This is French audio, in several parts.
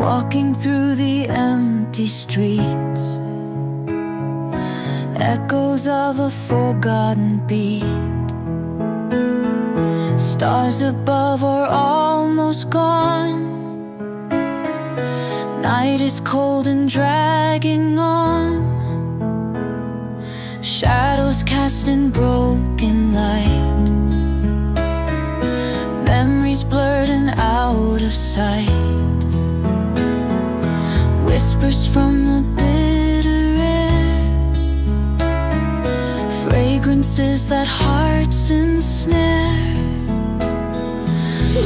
walking through the empty streets, echoes of a forgotten beat. Stars above are almost gone. Night is cold and dragging on. Shadows cast in broken light, memories blurred and out of sight. Whispers from the bitter air, fragrances that hearts ensnare.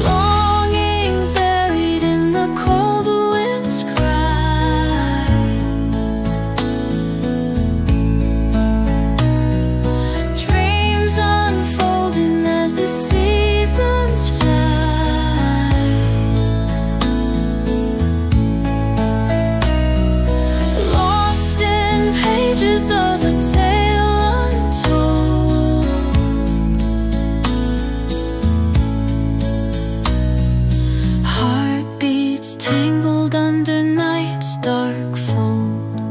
Longing buried in the cold wind's cry. Dreams unfolding as the seasons fly. Lost in pages of a tale untold. Heartbeats tangled under night's dark fold.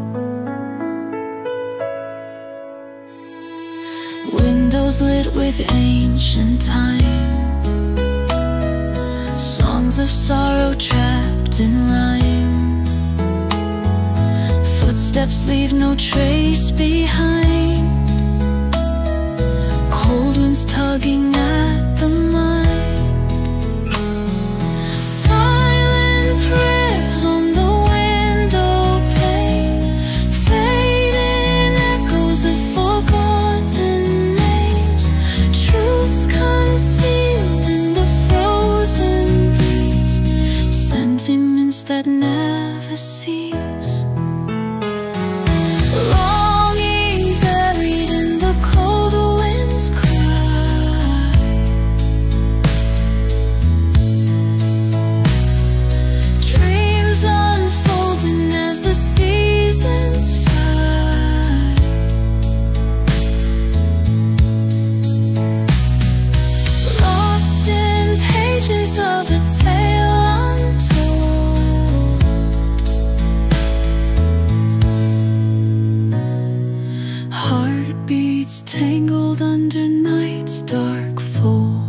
Windows lit with ancient time, songs of sorrow trapped in rhyme. Footsteps leave no trace behind, cold winds tugging at the mind. Silent prayers on the window pane, fading echoes of forgotten names. Truths concealed in the frozen breeze, sentiments that never cease. Longing buried in the cold wind's cry. Dreams unfolding as the seasons fly. Lost in pages of a tale untold. Heartbeats tangled under night's dark fold.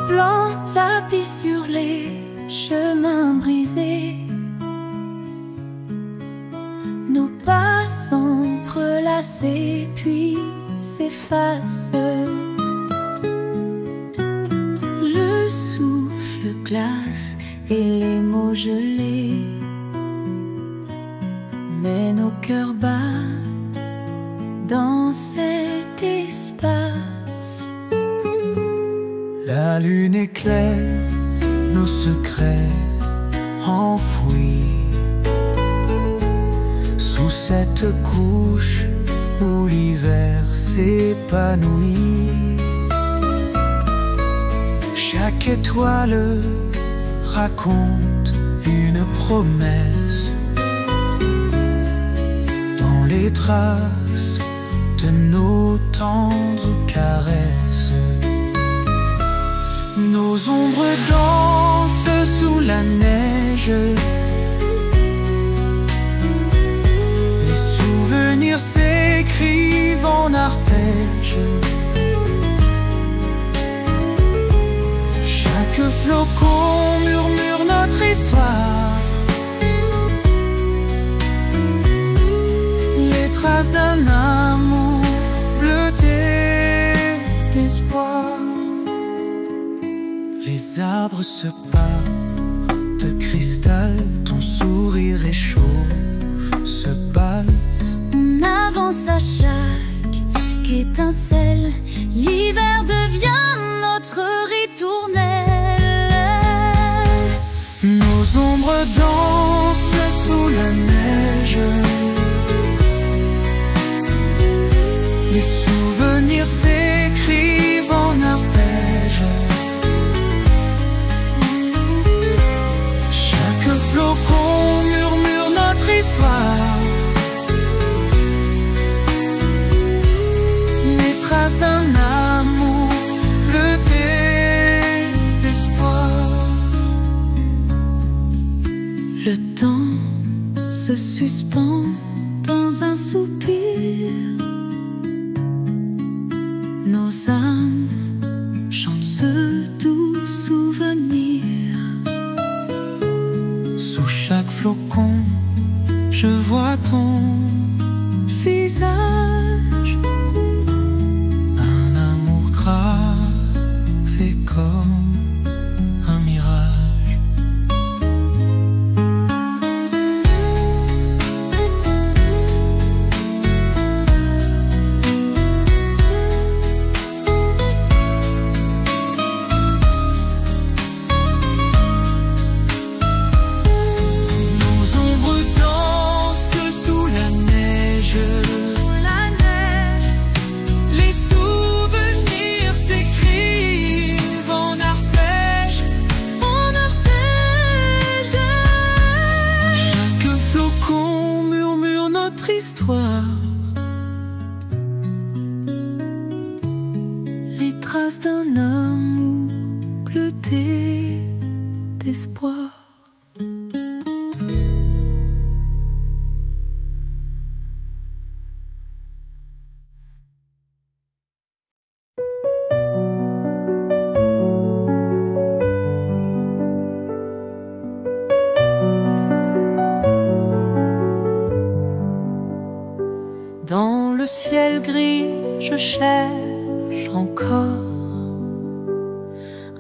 Blanc tapis sur les chemins brisés, nos pas s'entrelacent puis s'effacent. Le souffle glace et les mots gelés, mais nos cœurs battent dans cet espace. La lune éclaire nos secrets enfouis sous cette couche où l'hiver s'épanouit. Chaque étoile raconte une promesse dans les traces de nos tendres caresses. Nos ombres dansent sous la neige, les souvenirs s'écrivent en arpège. Chaque flocon murmure notre histoire, les traces d'un amour bleuté d'espoir. Les arbres se parent de cristal, ton sourire réchauffe ce bal. On avance à chaque étincelle L'hiver devient notre ritournelle. Nos ombres dansent sous la neige. Les souvenirs s'écrivent en arpège. Chaque flocon murmure notre histoire. Les traces d'un amour bleuté d'espoir. Le temps se suspend dans un soupir. Nos âmes chantent ce doux souvenir. Sous chaque flocon, je vois ton visage. Un amour gravé comme un mirage. Les traces d'un amour bleuté d'espoir. Dans le ciel gris, je cherche encore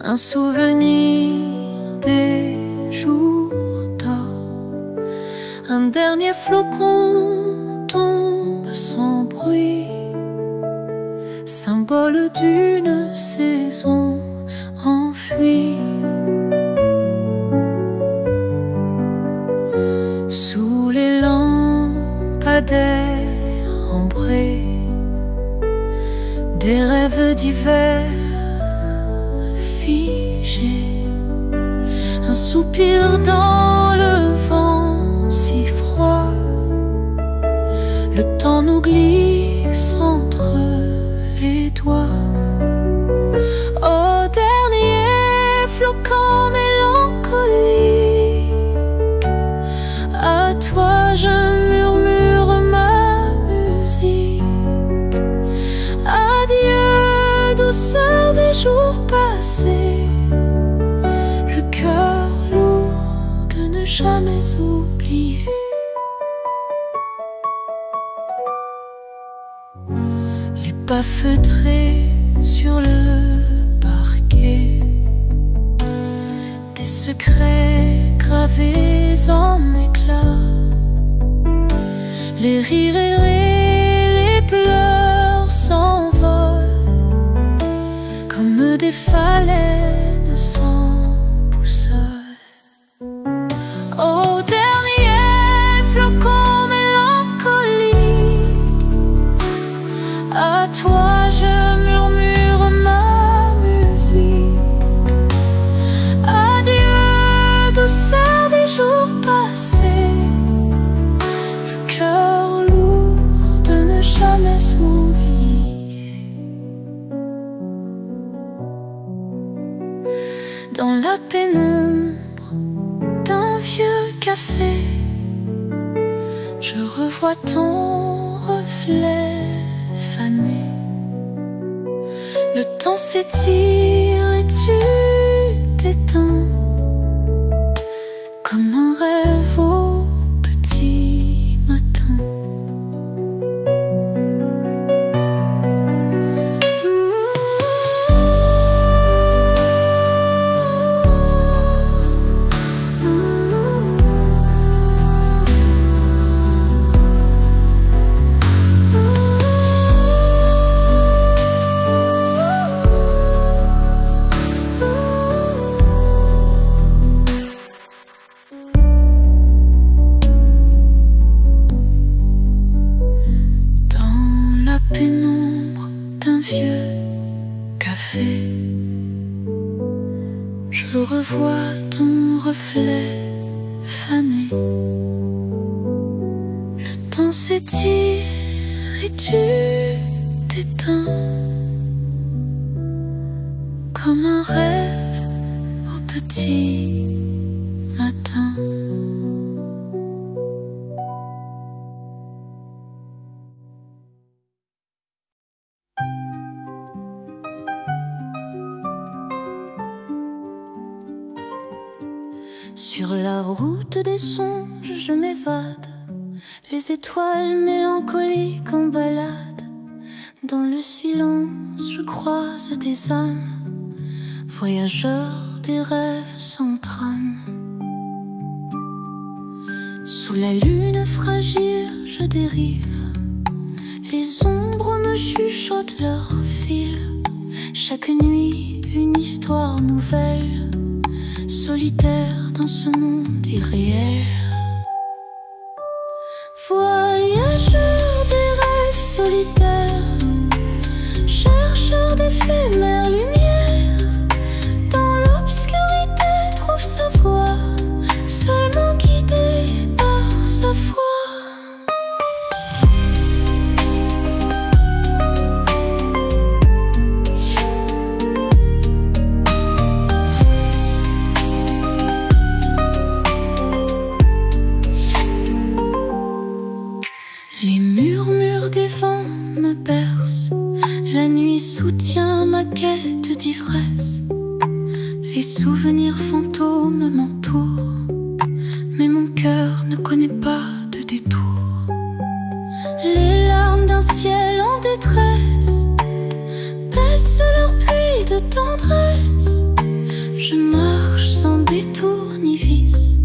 un souvenir des jours d'or. Un dernier flocon tombe sans bruit, symbole d'une saison enfuie. Sous les lampadaires des rêves d'hiver figés, un soupir dans le vent si froid. Le temps nous glisse entre les doigts. Au dernier flocon mélancolique, à toi je murmure ma musique. Adieu, douceur des jours passés, le cœur lourd de ne jamais oublier. Les pas feutrés sur le parquet, des secrets gravés en éclats, les rires errés, les pleurs s'envolent comme des phalènes sans boussole. Au dernier flocon mélancolique, à toi je murmure ma musique. Adieu, douceur des jours passés, le cœur lourd de ne jamais oublier. Dans la pénombre d'un vieux café, je revois ton reflet fané. Le temps s'étire et tu t'éteins comme un rêve au petit matin. revois ton reflet fané. Le temps s'étire et tu t'éteins comme un rêve au petit matin. Sur la route des songes, je m'évade, les étoiles mélancoliques en balade. Dans le silence, je croise des âmes, voyageurs des rêves sans trame. Sous la lune fragile, je dérive, les ombres me chuchotent leur fil. Chaque nuit, une histoire nouvelle, solitaire dans ce monde irréel. Voyageur des rêves solitaires, chercheur d'éphémères lumières, dans l'obscurité trouve sa voie, seulement guidé par sa foi. Les murmures des vents me bercent, la nuit soutient ma quête d'ivresse. Les souvenirs fantômes m'entourent, mais mon cœur ne connaît pas de détour. Les larmes d'un ciel en détresse baissent leur pluie de tendresse. Je marche sans détour ni vice,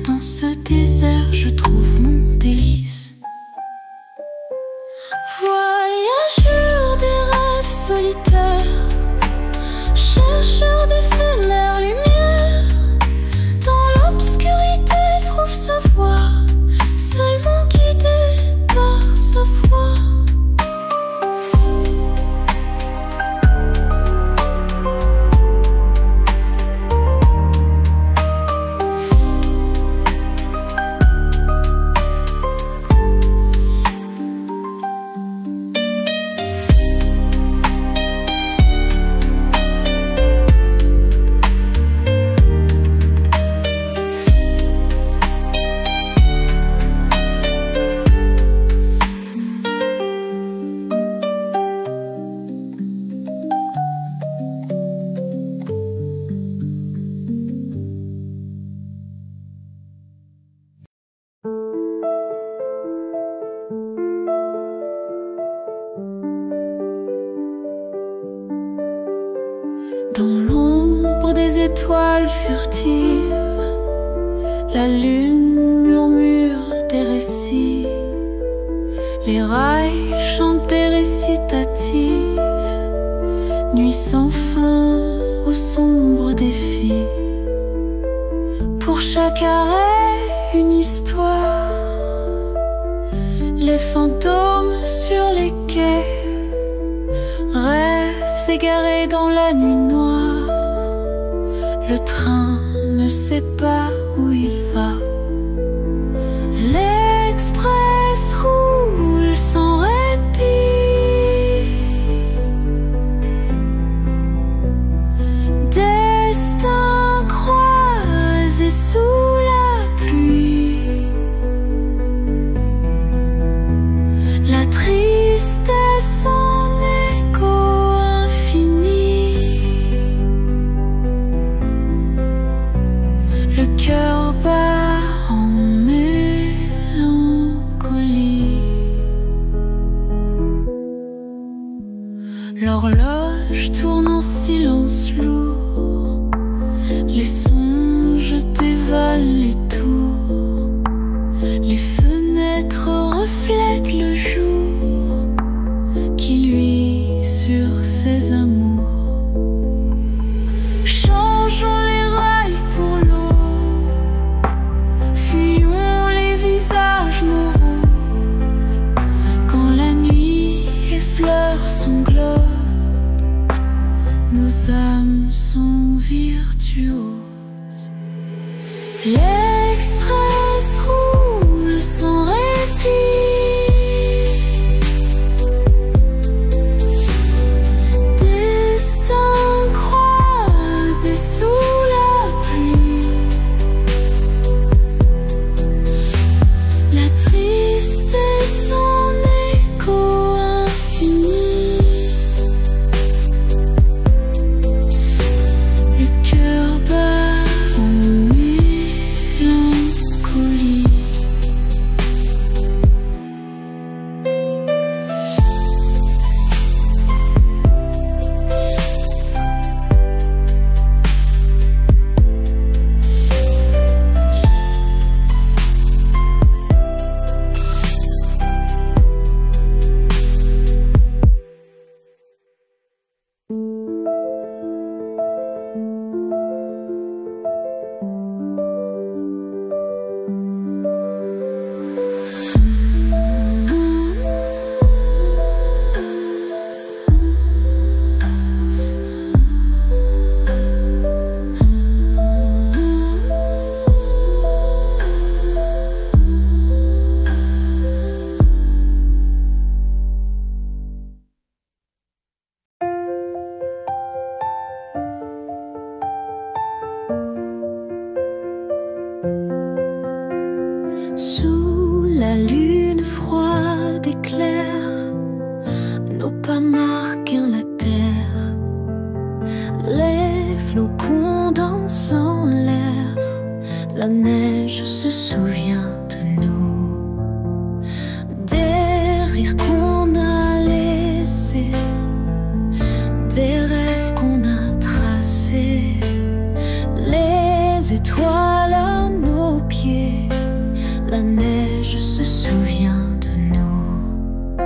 dans ce désert je trouve mon délice. Voyageur des rêves solitaires, chercheur d'éphémères lumières, dans l'obscurité trouve sa voie, seulement guidé par sa foi. Dans l'ombre des étoiles furtives, la lune murmure des récits. Les rails chantent des récitatives, nuit sans fin aux sombres défis. Pour chaque arrêt, une histoire, les fantômes sur les quais, rêves égarés dans la nuit noire. Le train ne sait pas où il va, l'express roule sans répit. Destin croisé sous la pluie, la tristesse en écho infini. Le cœur bat L'Express roule sans répit. Destin croisé sous la pluie. La tristesse en écho infini. Le cœur bat en mélancolie. Sous la lune froide et claire, nos pas marquent la terre. Les flocons dansent en l'air, la neige se souvient de nous. Des rires qu'on a laissés, des rêves qu'on a tracés, les étoiles à nos pieds. La neige se souvient de nous.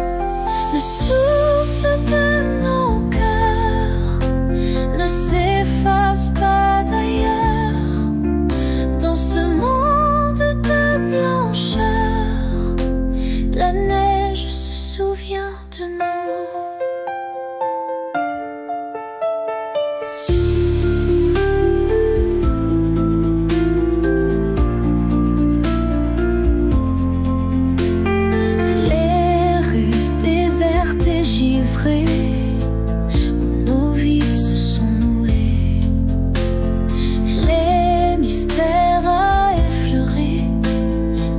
Le souffle de nos cœurs ne s'efface pas d'ailleurs. Dans ce monde de blancheur, la neige se souvient de nous. Où nos vies se sont nouées, les mystères à effleurer,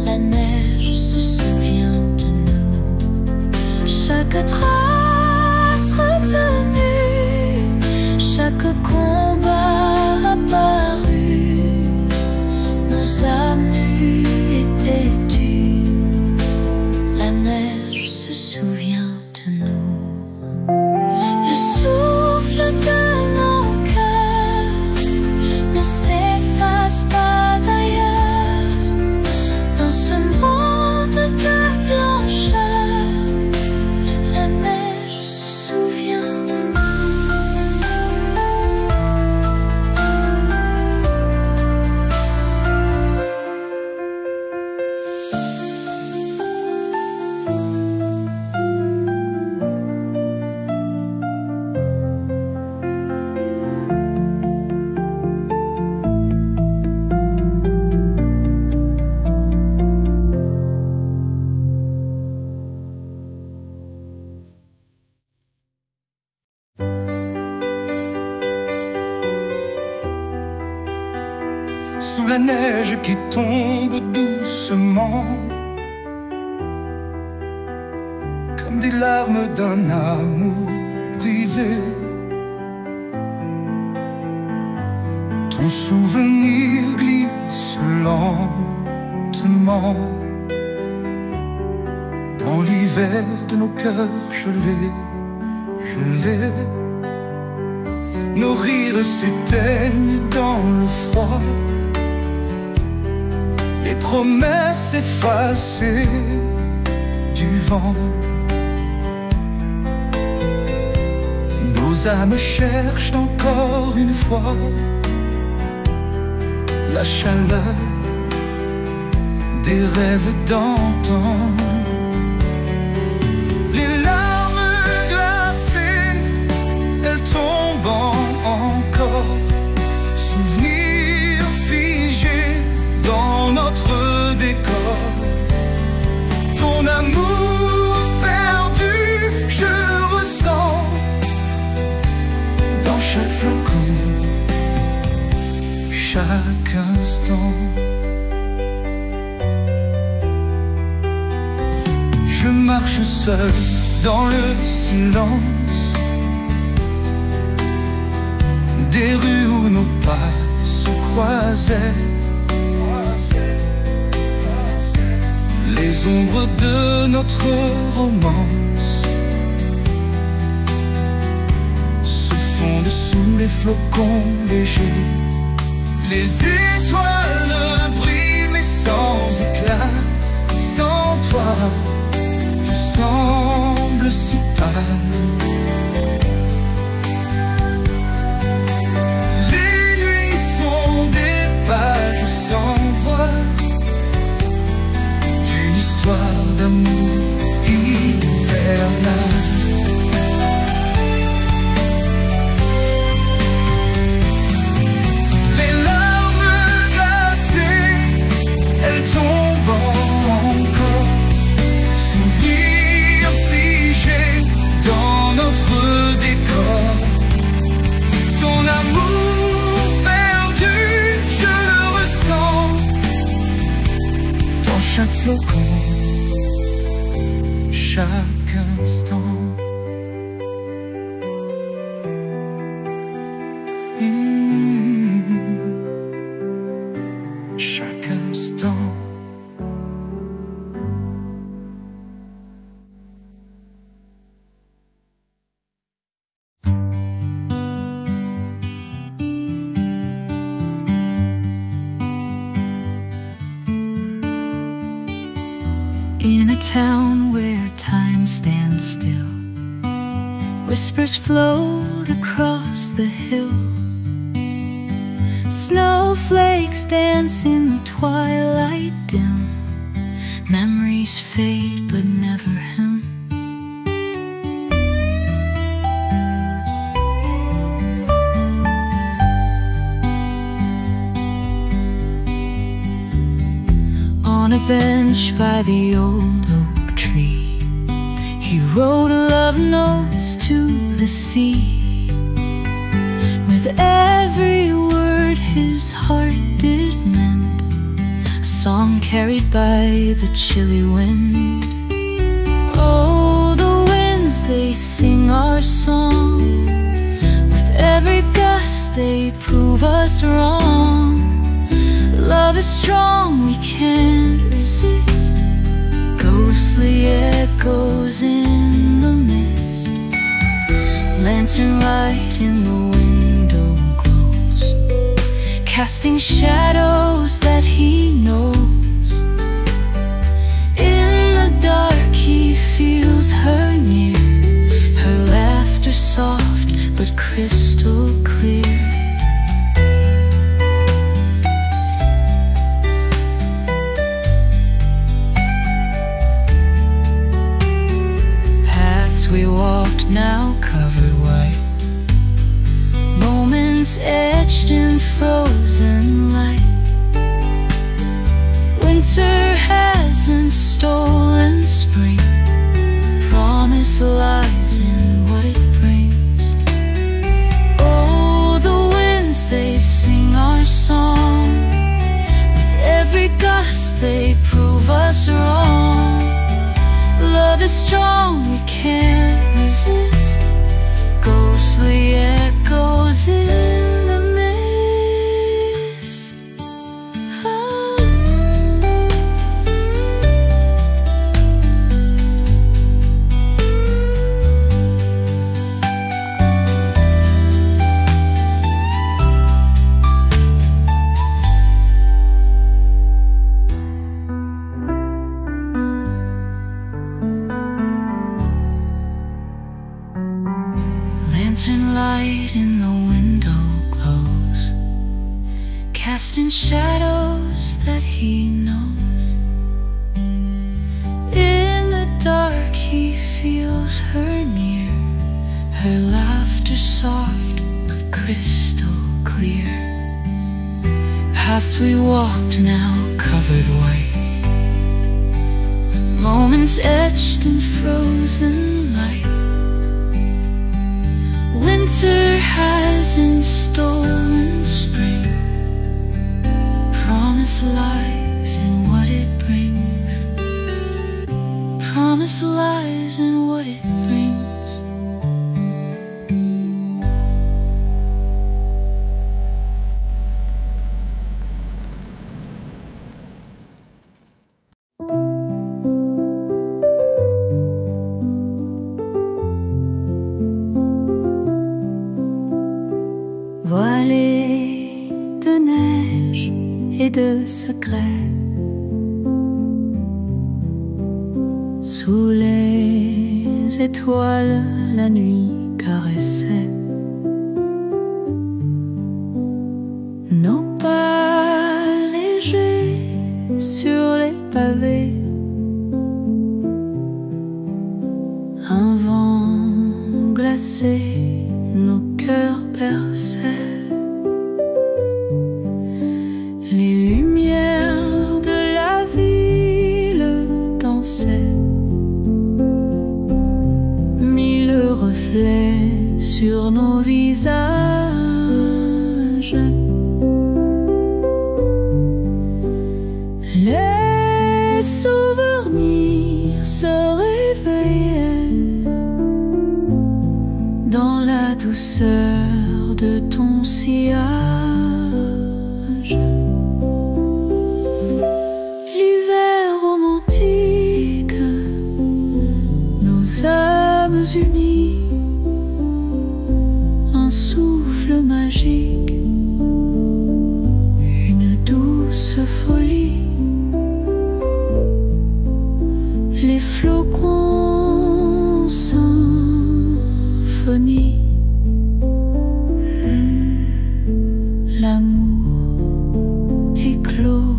la neige se souvient de nous. Chaque trace retenue, chaque combat apparu, nos âmes nues étaient tues, la neige se souvient de nous. Le souffle de nos cœurs ne s'efface pas d'ailleurs. Dans ce monde de blancheur, la neige se souvient de nous. Sous la neige qui tombe doucement, comme des larmes d'un amour brisé. Ton souvenir glisse lentement dans l'hiver de nos cœurs gelés, gelés. Nos rires s'éteignent dans le froid, les promesses effacées du vent. Nos âmes cherchent encore une fois la chaleur des rêves d'antan. Les larmes glacées, elles tombent encore, souvenirs figés chaque instant. Je marche seul dans le silence des rues où nos pas se croisaient. Les ombres de notre romance se fondent sous les flocons légers. Les étoiles brillent mais sans éclat. Sans toi, tout semble si pâle. Les nuits sont des pages sans voix d'une histoire d'amour hivernale. Les larmes glacées, elles tombent encore. Souvenirs figés dans notre décor. Ton amour perdu, je le ressens dans chaque flocon, chaque instant. Chaque instant. In a town where time stands still, whispers float across the hill. Snowflakes dance in the twilight dim. Memories fade but never him. On a bench by the old oak tree, he wrote love notes to the sea. With every word his heart did mend, a song carried by the chilly wind. Oh, the winds, they sing our song. With every gust they prove us wrong. Love is strong, we can't resist. Ghostly echoes in the mist. Lantern light in the window glows, casting shadows that he knows. In the dark he feels her near, her laughter soft but crystal clear. We walked now covered white, moments etched in frozen light. Winter hasn't stolen spring, promise lies in what it brings. Oh, the winds, they sing our song. With every gust they prove us wrong. Love is strong, we can't resist. Ghostly echoes in the mist. Lantern light in the window glows, casting shadows that he knows. In the dark he feels her near, her laughter soft but crystal clear. Paths we walked now covered white, moments etched in frozen light. Winter hasn't stolen spring, Promise lies in what it brings. Promise lies in what it brings. Voilée de neige et de secrets, sous les étoiles la nuit caressait nos pas légers sur les pavés. Un vent glacé nos cœurs perçait. Les lumières de la ville dansaient, mille reflets sur nos visages. Les souvenirs se réveillaient dans la douceur de ton sillage. L'hiver romantique, nos âmes unies, un souffle magique, une douce folie. Les flocons symphonie. L'amour éclot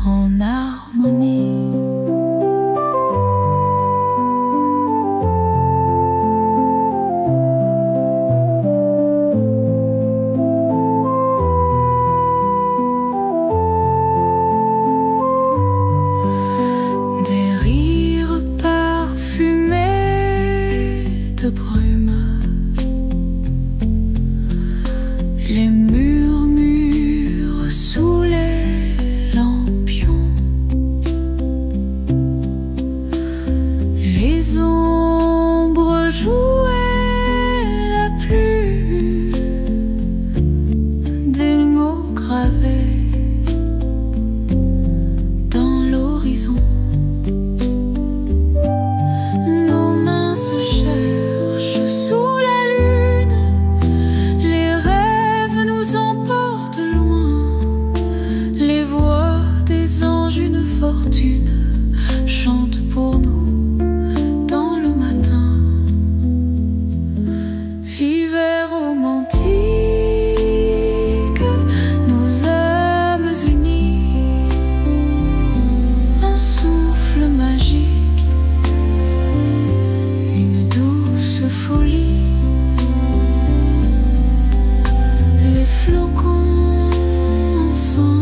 en harmonie. Des rires parfumés de brume, les murmures sous les lampions, les ombres jouaient la pluie, des mots gravés dans l'horizon. Nos mains se cherchent sous la lune, les rêves nous emportent loin, les voix des anges, une fortune, chantent pour nous dans le matin. L'hiver romantique, nos âmes unies, un souffle magique, une douce folie. Les flocons en symphonie.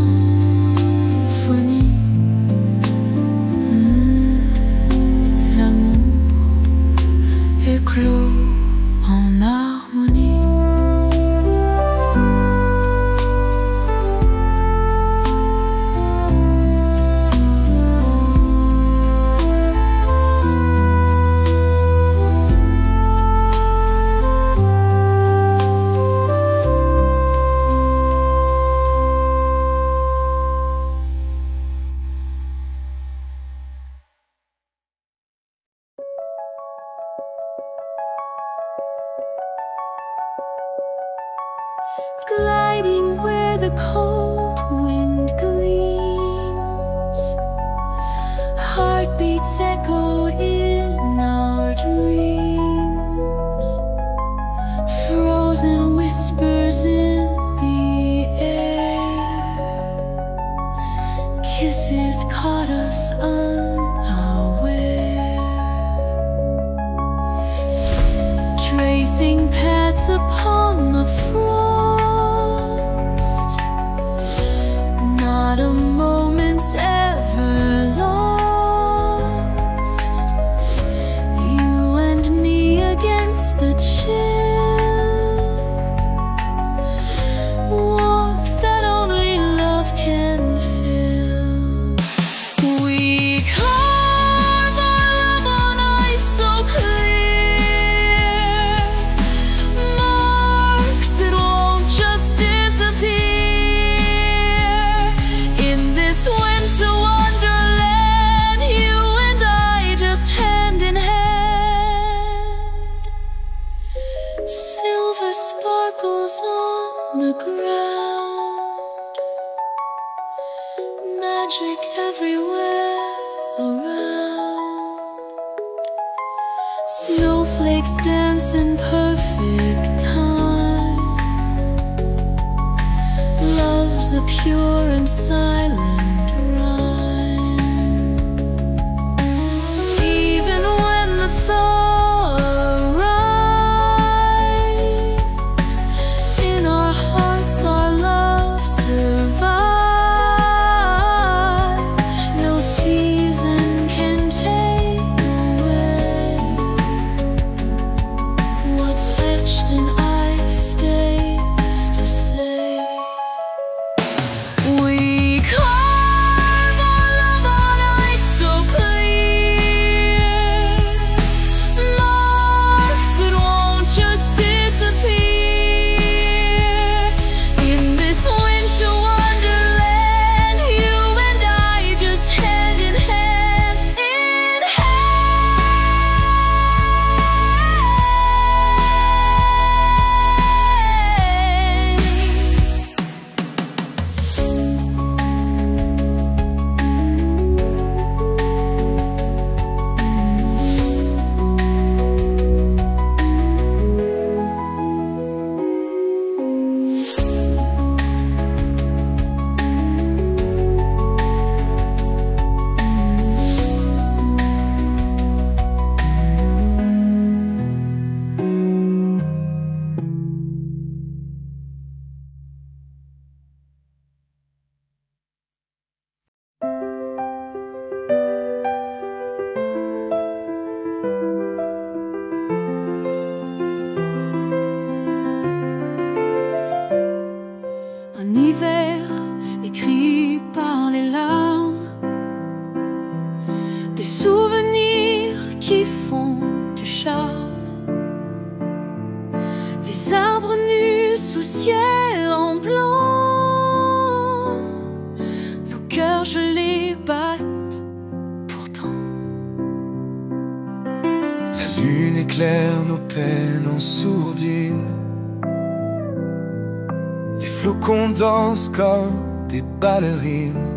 L'amour éclot en harmonie. Gliding where the cold wind gleams, heartbeats echo in our dreams, frozen whispers in the air, kisses caught us unaware, tracing paths upon the frost. Not a moment's ever lost. You and me against the chill, warmth that only love can fill. magic everywhere around. Snowflakes dance in perfect time. Love's a pure and silent rhyme. Even when the thaw arrives, in our hearts our love survives. No season can take away what's etched in ice stays to say. We carve our love on ice so clear, marks that won't just disappear. In this winter wonderland, you and I just hand in hand, in un hiver écrit par les larmes, des souvenirs qui font du charme, les arbres nus sous ciel en blanc, nos cœurs gelés battent pourtant. La lune éclaire nos peines en sourdine. Les flocons dansent comme des ballerines.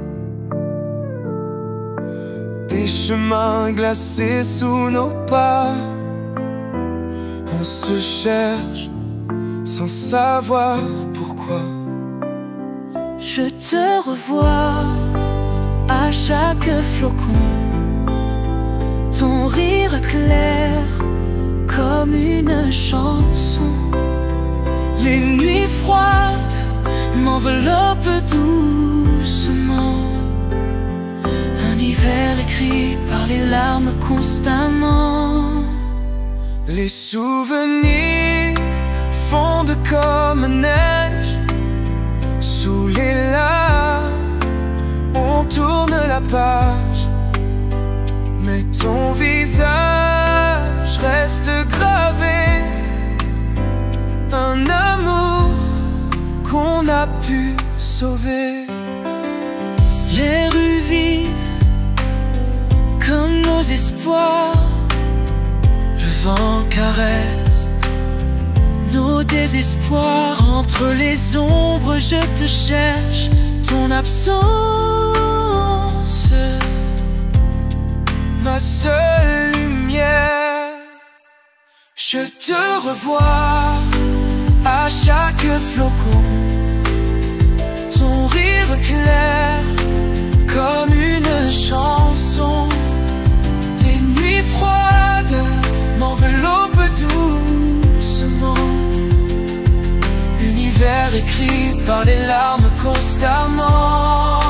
Des chemins glacés sous nos pas. On se cherche sans savoir pourquoi. Je te revois à chaque flocon, ton rire clair comme une chanson. Les nuits froides m'enveloppent doucement, un hiver écrit par les larmes constamment. Les souvenirs fondent comme neige sous les larmes. On tourne la page, mais ton visage reste gravé. Un amour qu'on a pu sauver. Les rues vides comme nos espoirs, le vent caresse nos désespoirs. Entre les ombres je te cherche, ton absence Ma seule lumière. Je te revois à chaque flocon, ton rire clair comme une chanson. Les nuits froides m'enveloppent doucement, univers écrit par les larmes constamment.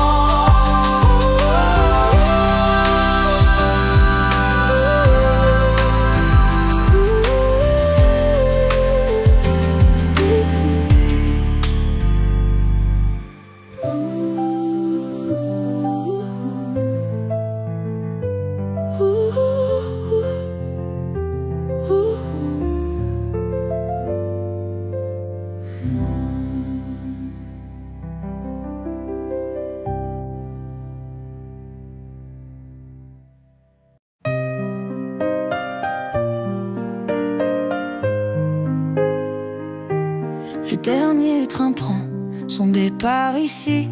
Le dernier train prend son départ ici,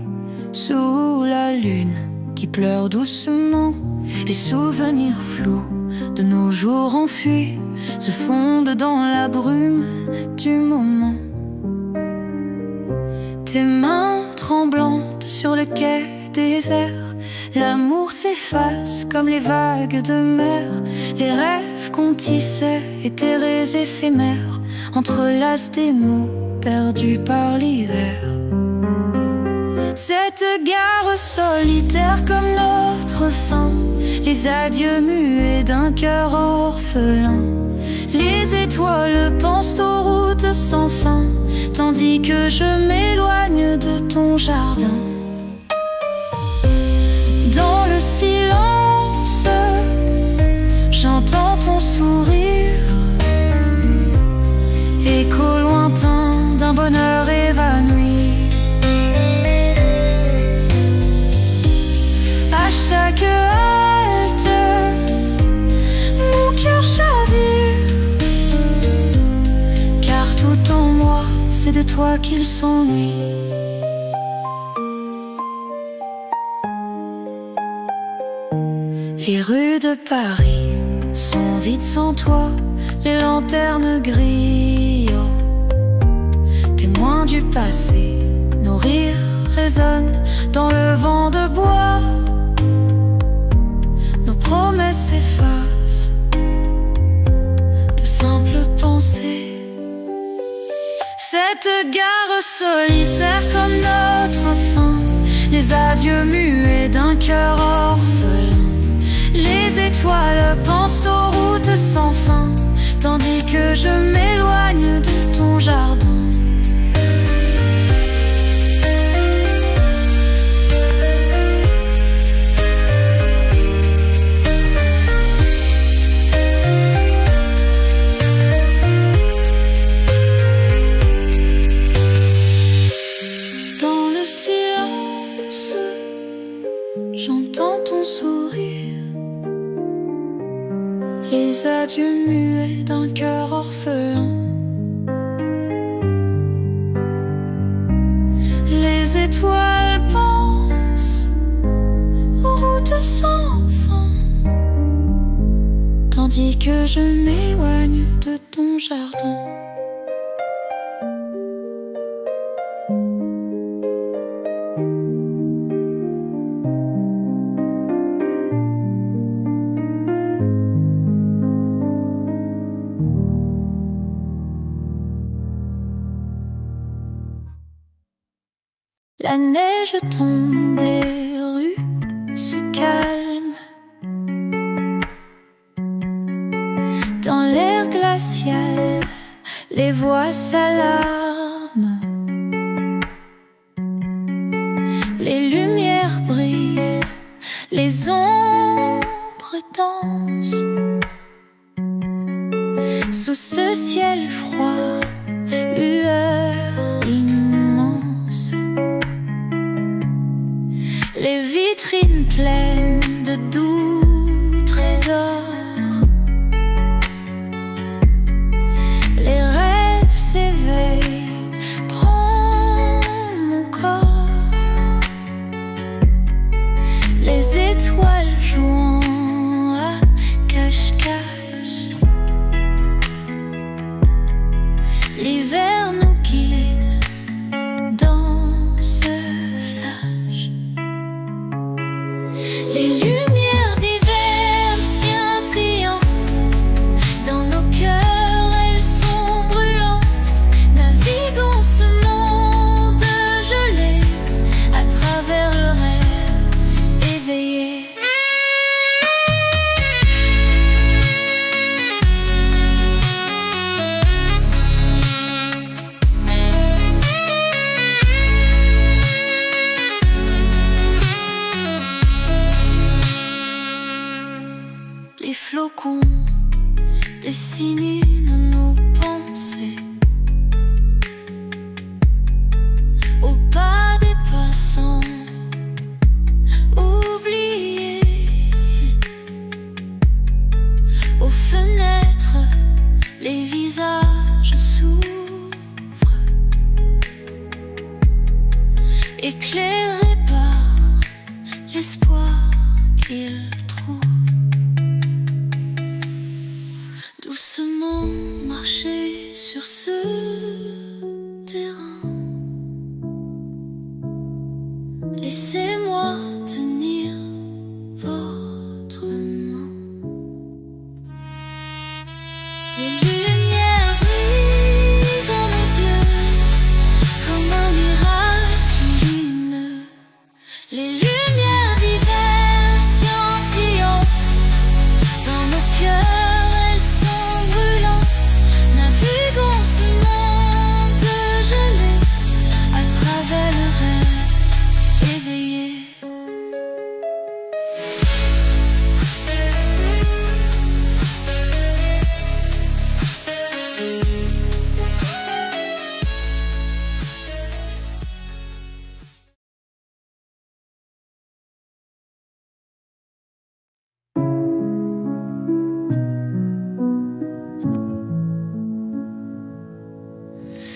sous la lune. qui pleure doucement. Les souvenirs flous de nos jours enfuis se fondent dans la brume du moment. Tes mains tremblantes sur le quai désert, l'amour s'efface comme les vagues de mer. Les rêves qu'on tissait, éthérés, éphémères, entrelacent des mots perdus par l'hiver. Cette gare solitaire comme notre fin, les adieux muets d'un cœur orphelin. Les étoiles pensent aux routes sans fin, tandis que je m'éloigne de ton jardin. Dans le silence, j'entends ton sourire, écho lointain d'un bonheur évanoui. À chaque halte, mon cœur chavire, car tout en moi, c'est de toi qu'il s'ennuie. Les rues de Paris sont vides sans toi, les lanternes grillent, témoins du passé, nos rires résonnent dans le vent de bois. Nos promesses s'effacent, de simples pensées. Cette gare solitaire comme notre fin, les adieux muets d'un cœur orphelin. Les étoiles pensent aux routes sans fin, tandis que je m'éloigne de ton jardin. Dans le silence, j'entends ton sourire, les adieux muets d'un cœur orphelin. Les étoiles pensent aux routes sans fin, tandis que je m'éloigne de ton jardin. La neige tombe, les rues se calment. Dans l'air glacial, les voix s'alarment. Les lumières brillent, les ombres dansent. Sous ce ciel froid, lueur immense. Les vitrines pleines de doux trésors. Les rêves s'éveillent, prends mon corps. Les étoiles jouant à cache-cache. L'hiver nous guide dans ce flash. Les lumières d'hiver scintillantes, dans nos cœurs elles sont brûlantes. Naviguons ce monde gelé, à travers le rêve éveillé. Les flocons dessinent nos pensées au pas des passants oubliés. Aux fenêtres, les visages s'ouvrent, éclairés par l'espoir. qu'il trouve. Doucement marcher sur ce terrain. Laissez-moi tenir votre main. Les lumières brillent dans nos yeux comme un miracle lumineux. Les lumières d'hiver scintillantes dans nos cœurs, elles sont brûlantes. Naviguons ce monde gelé à travers le rêve éveillé.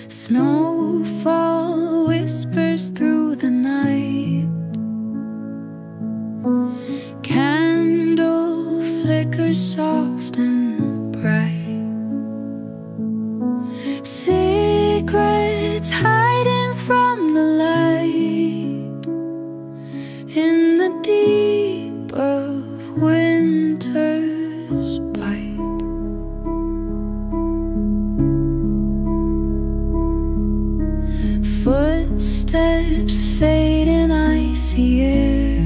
Snowfall whispers through the night. Candle flickers soft and bright. Secrets hiding from the light in the deep of winter's bite. Footsteps fade in icy air.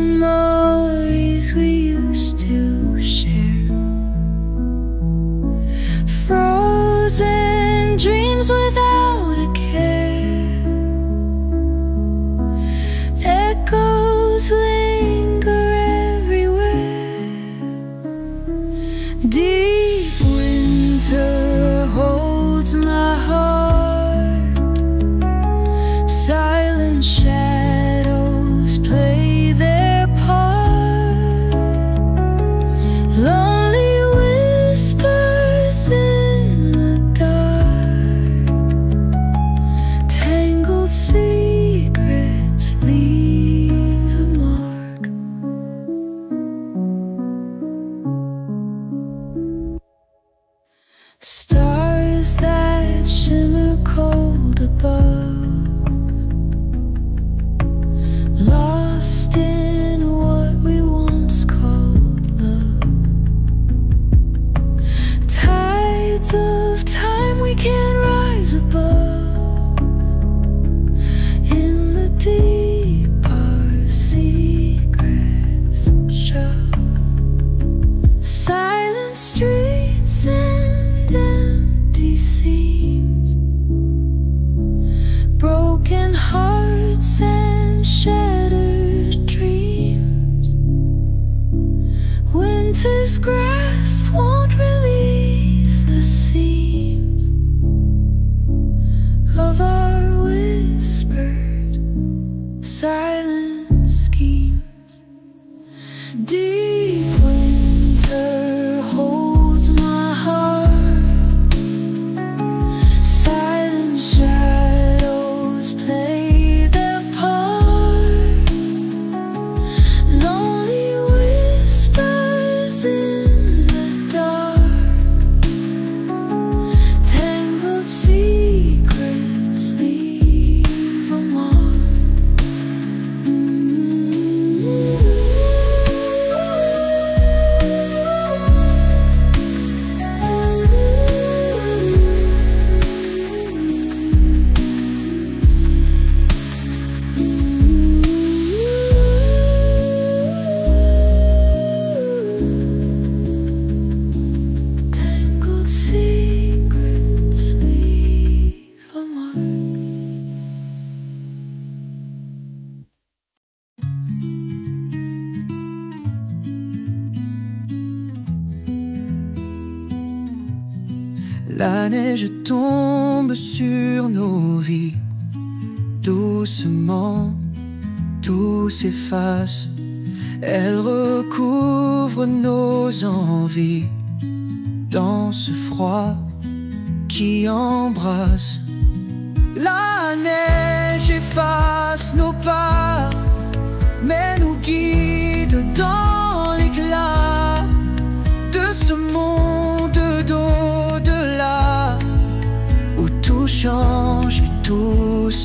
Memories we used to share. Frozen dreams without a care. Echoes linger everywhere. Deep winter holds my heart. Silent shadows play their part. Lonely whispers in the dark. Tangled secrets leave a mark. Stars that shimmer cold above, lost in what we once called love. Tides of time we can't rise above. In the deep our secrets show. Silent streets and empty seams. Broken hearts and shattered dreams. Winter's grasp won't release the seams of our whispered silent schemes. Deep winter holds my heart. Silent shadows play their part. Lonely whispers in the dark. Tangled secrets leave a mark. Tangled secrets leave a mark. La neige tombe sur nos vies. Doucement, tout s'efface. Elle recouvre nos envies dans ce froid qui embrasse. La neige efface nos pas.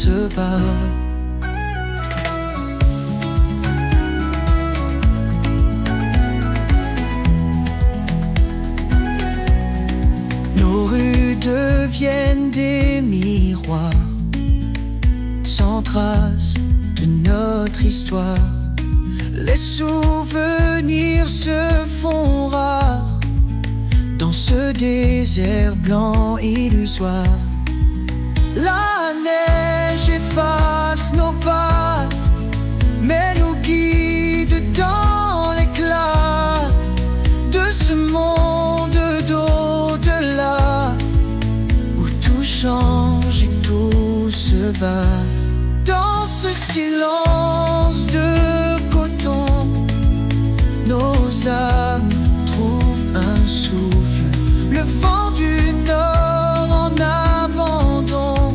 se bat. Nos rues deviennent des miroirs sans trace de notre histoire. Les souvenirs se font rares dans ce désert blanc illusoire. La neige efface nos pas, mais nous guide dans l'éclat de ce monde d'au-delà, où tout change et tout se bat. Dans ce silence de coton, nos âmes trouvent un souffle. Le vent du nord en abandon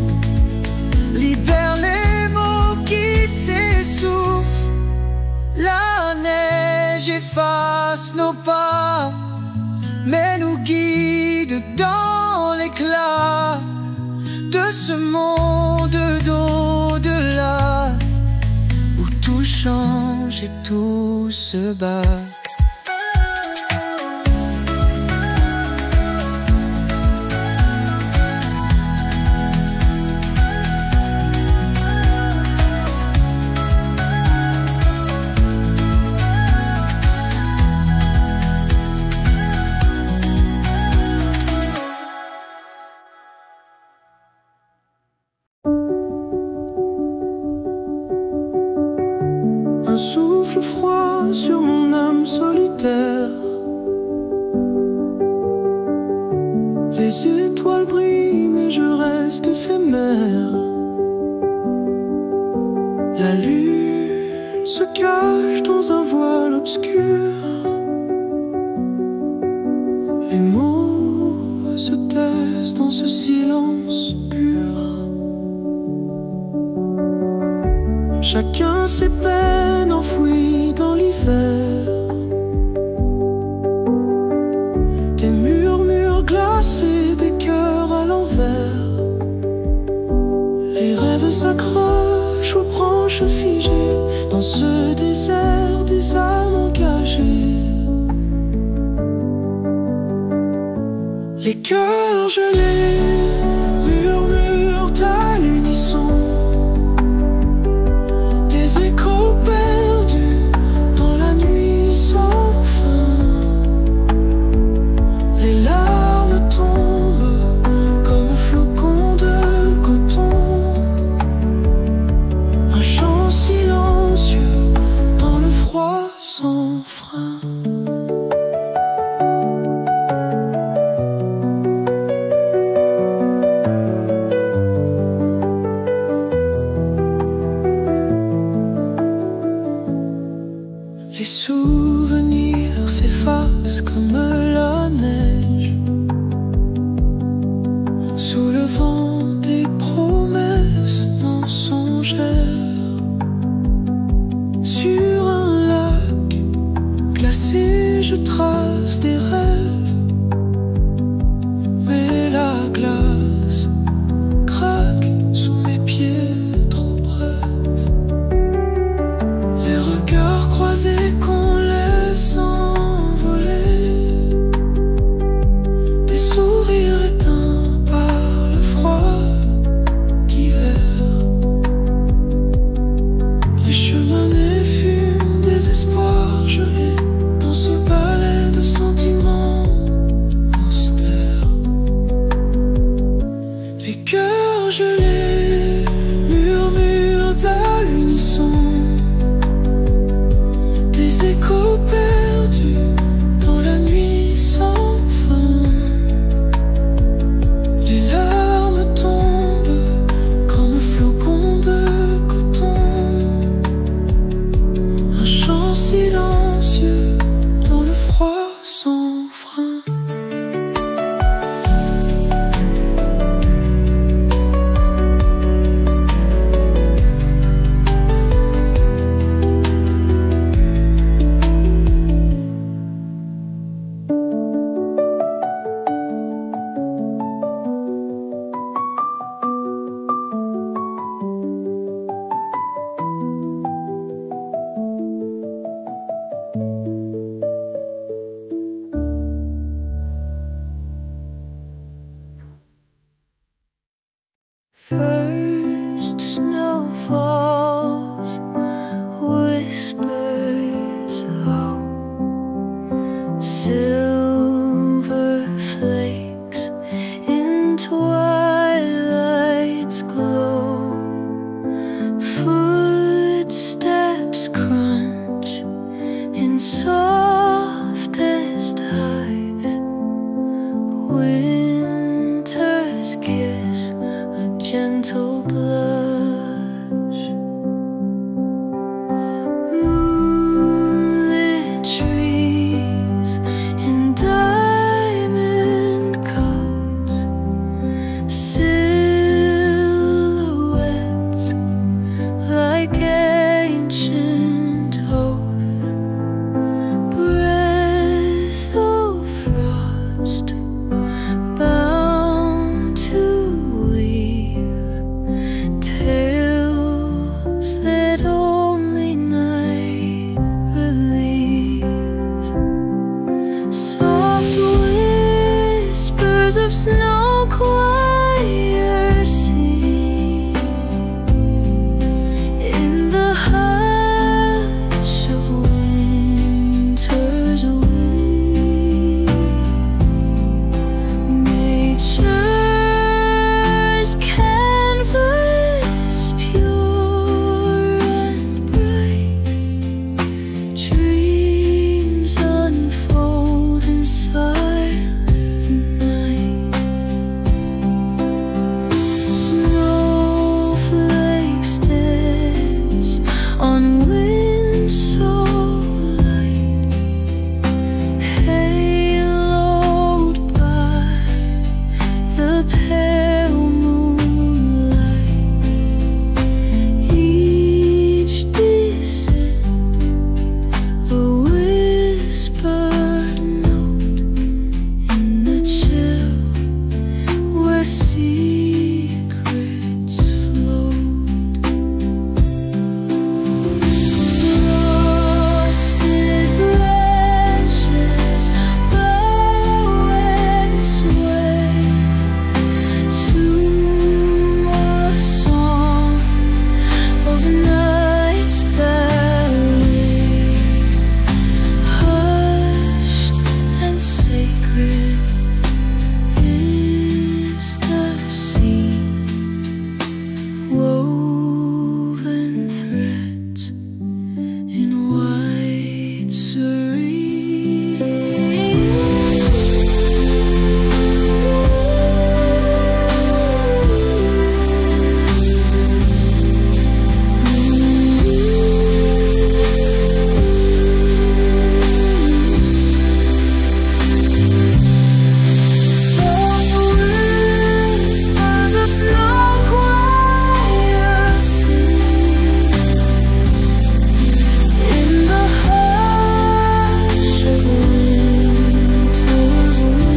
libère les mots qui s'essoufflent. La neige efface nos pas, mais nous guide dans l'éclat de ce monde d'au-delà, où tout change et tout se bat. Un souffle froid sur mon âme solitaire. Les étoiles brillent mais je reste éphémère. La lune se cache dans un voile obscur. Les mots se taisent dans ce silence pur. Chacun ses peines enfouies dans l'hiver. Des murmures glacés, des cœurs à l'envers. Les rêves s'accrochent aux branches figées dans ce désert des âmes engagées. Les cœurs gelés murmurent à l'unisson. Échos perdus dans la nuit sans fin. Les larmes tombent comme flocons de coton. Un chant silencieux dans le froid sans frein. Les souvenirs s'effacent comme la neige sous le vent des promesses mensongères. Sur un lac glacé, je trace des rêves, mais la glace craque sous mes pieds trop brefs. Les regards croisés qu'on laisse envoler, des sourires éteints par le froid d'hiver. Les chemins fument des espoirs gelés dans ce balai de sentiments. falls, whispers low, silver flakes in twilight's glow, footsteps crunch in softest hives, winter's kiss, a gentle blush, moonlit trees in diamond coats, silhouettes like ancient oath, breath of frost bound to weave tales that only night relieves. Soft whispers of snow choir sing in the hush of winter's wing. Nature's canvas pure and bright, dreams unfold in silent night. Snowflakes dance on wind so light, haloed by the pale moonlight. Each descent a whispered note in the chill where secrets float. Frosted branches bow and sway to a song of night's ballet, hushed and sacred is the scene, woven threads in white Soft whispers of snow choir sing in the hush of winter's wing.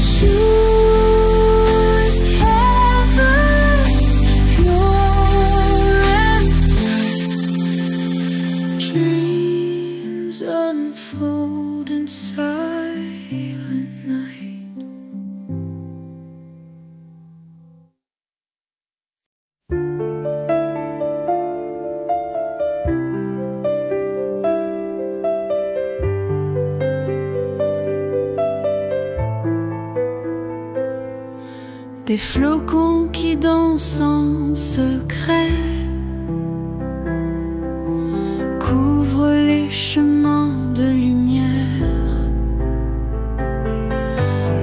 Nature's canvas pure and bright, dreams unfold in silent night. Des flocons qui dansent en secret couvrent les chemins de lumière.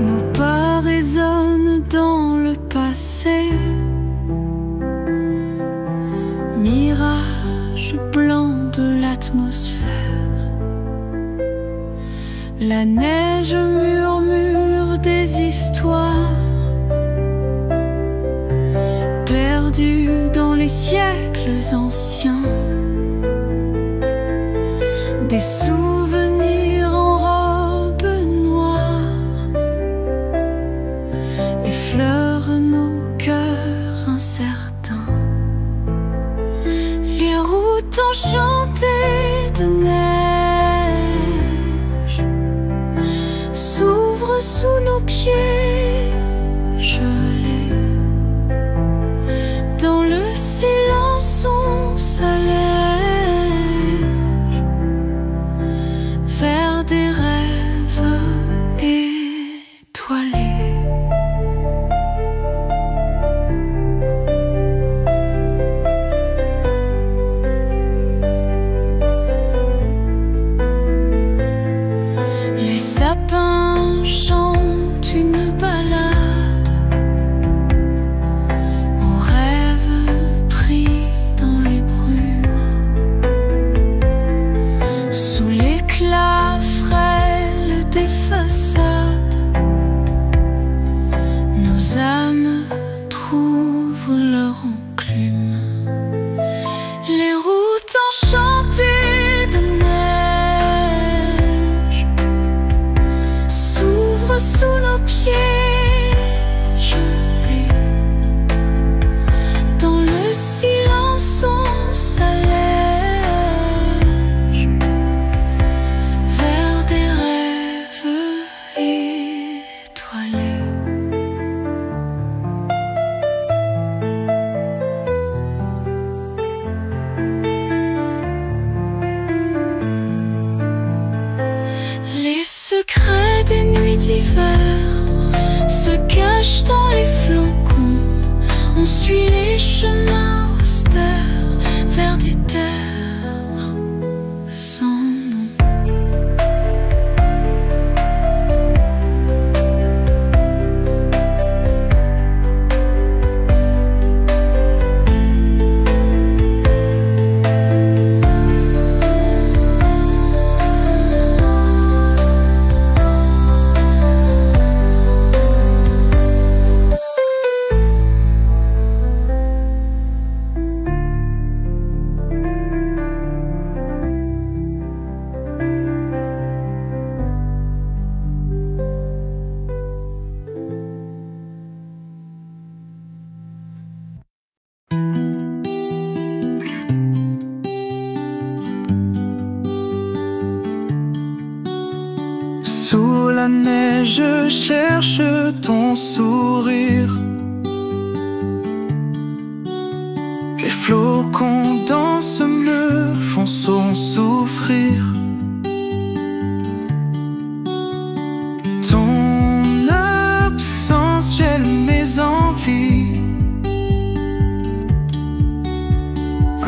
Nos pas résonnent dans le passé, mirage blanc de l'atmosphère. La neige murmure des histoires perdues dans les siècles anciens, des souvenirs en robe noire effleurent nos cœurs incertains. Les routes enchantées de neige s'ouvrent sous nos pieds gelés. secrets des nuits d'hiver se cachent dans les flocons. On suit les chemins austères vers des terres sans nom. Sous la neige, je cherche ton sourire. Les flocons dansent, me font souffrir. Ton absence gèle mes envies.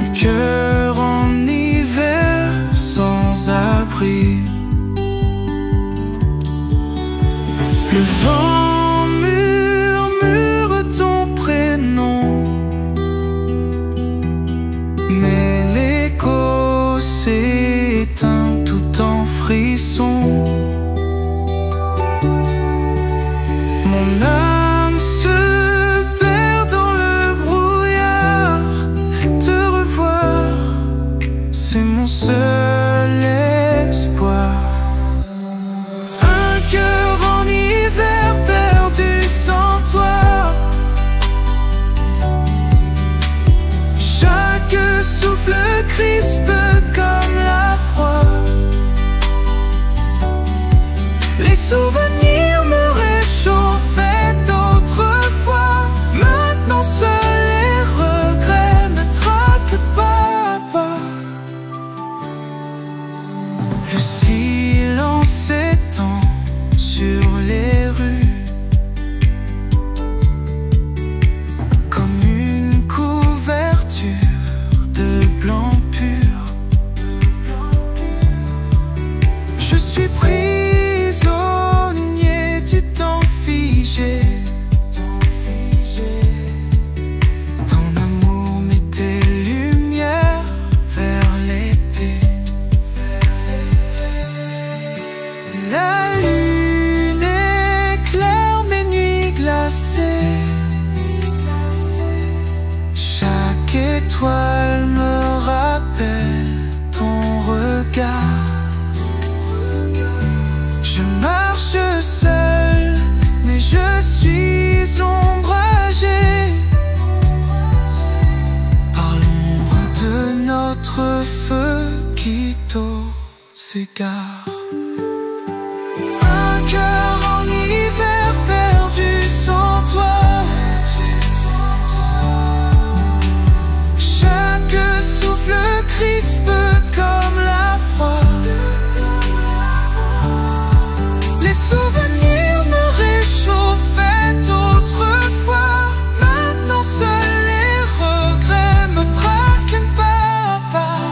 Un cœur en hiver sans abri. Le vent murmure ton prénom, mais l'écho s'éteint tout en frisson. Mon âme se perd dans le brouillard. Te revoir, c'est mon seul espoir. Un cœur en hiver perdu sans toi. Chaque souffle crispe comme la froid. Les souvenirs me réchauffaient autrefois. Maintenant seuls les regrets me traquent pas à pas. Le silence s'étend sur les rues comme une couverture de blanc pur. Je suis prisonnier du temps figé. Ton amour mettait lumière vers l'été. La lune éclaire mes nuits glacées. Chaque étoile me rappelle ton regard. Je marche seul, mais je suis ombragé par l'ombre de notre feu qui s'égare. Un cœur en hiver perdu sans toi. Chaque souffle crispe comme la froid. Les souvenirs me réchauffaient autrefois. Maintenant seuls les regrets me traquent pas à pas.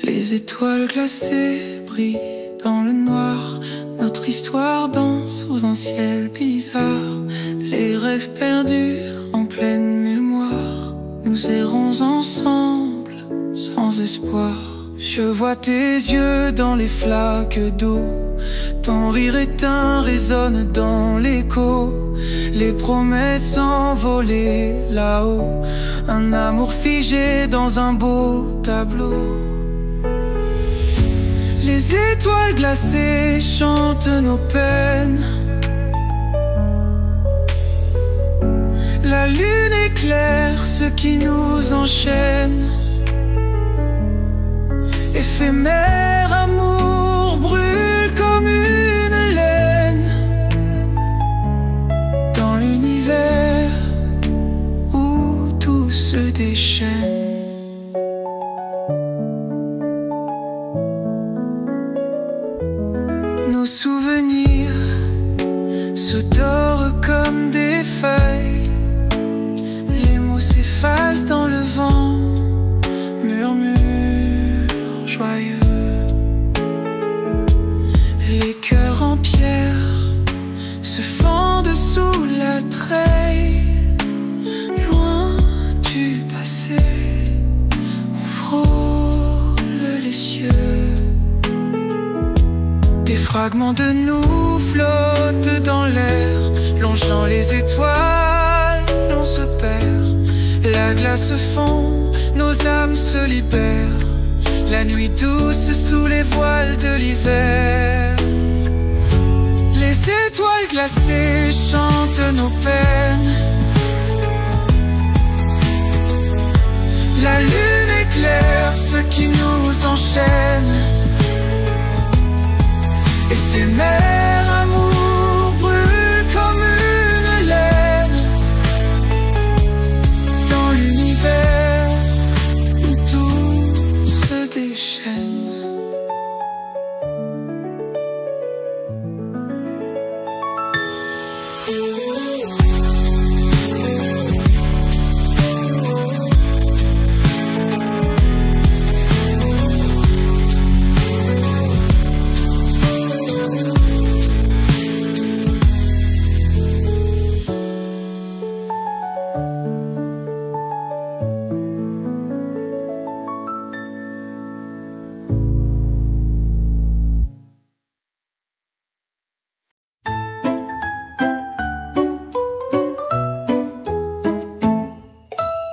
Les étoiles glacées brillent dans le noir. Notre histoire danse sous un ciel bizarre. Les rêves perdus en plein pleine mémoire. Nous errons ensemble, sans espoir. Je vois tes yeux dans les flaques d'eau. Ton rire éteint résonne dans l'écho. Les promesses envolées là-haut. Un amour figé dans un beau tableau. Les étoiles glacées chantent nos peines. La lune éclaire ce qui nous enchaîne. Éphémère amour brûle comme une laine dans l'univers où tout se déchaîne. Nos souvenirs s'odorent comme des feuilles. Les mots s'effacent dans le vent, murmure joyeux. Les cœurs en pierre se fendent sous la treille. Loin du passé, on frôle les cieux. Des fragments de nous flottent dans l'air, longeant les étoiles, on se perd. La glace fond, nos âmes se libèrent. La nuit douce sous les voiles de l'hiver. Les étoiles glacées chantent nos peines. La lune éclaire ce qui nous enchaîne. Éphémère amour brûle comme une laine dans l'univers où tout se déchaîne.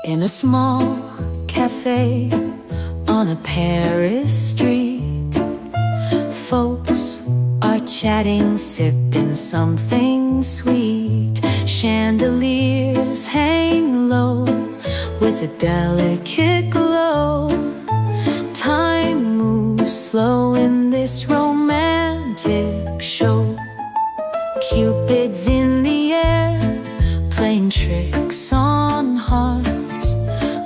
In a small cafe on a Paris street, folks are chatting, sipping something sweet. Chandeliers hang low with a delicate glow. Time moves slow in this romantic show. Cupid's in the air, playing tricks on hearts.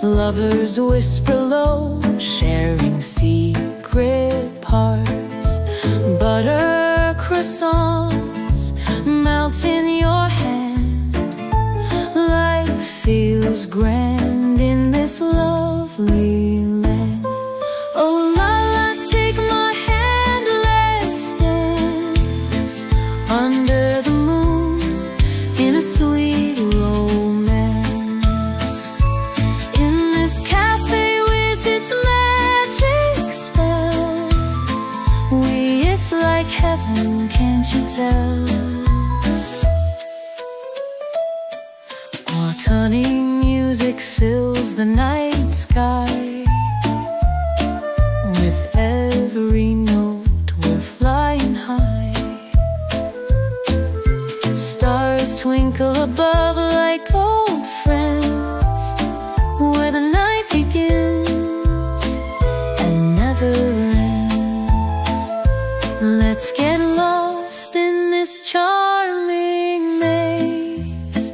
Lovers whisper low, sharing secret parts. Butter croissants melt in your hand. Life feels grand in this lovely land. Oh la la, take my hand, let's dance under the moon in a sweet romance. Like heaven, can't you tell? Autumny music fills the night sky. With every note we're flying high. Stars twinkle above like old friends, where the night begins and never ends. Let's get lost in this charming maze.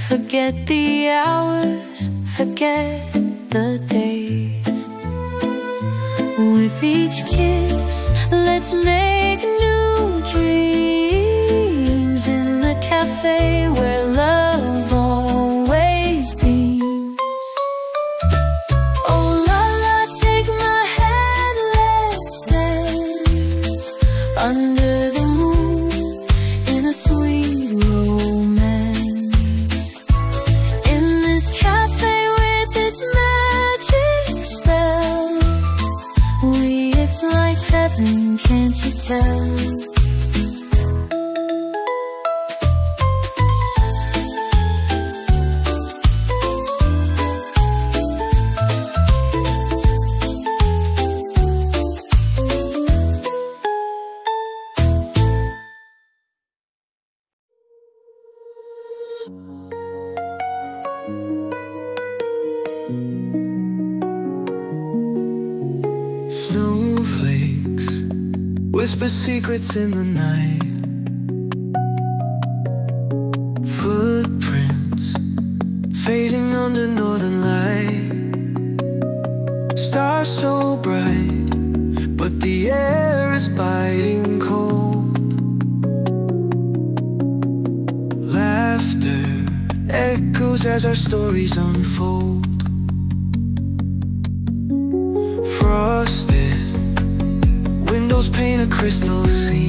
Forget the hours, forget the days. With each kiss, let's make new dreams. In the cafe where love always beams. Oh la la, take my hand, let's dance under the moon in a sweet romance. In this It's like heaven, can't you tell? Snowflakes whisper secrets in the night. Footprints fading under northern light. Stars so bright, but the air is biting cold. Laughter echoes as our stories unfold. Frosted windows paint a crystal scene.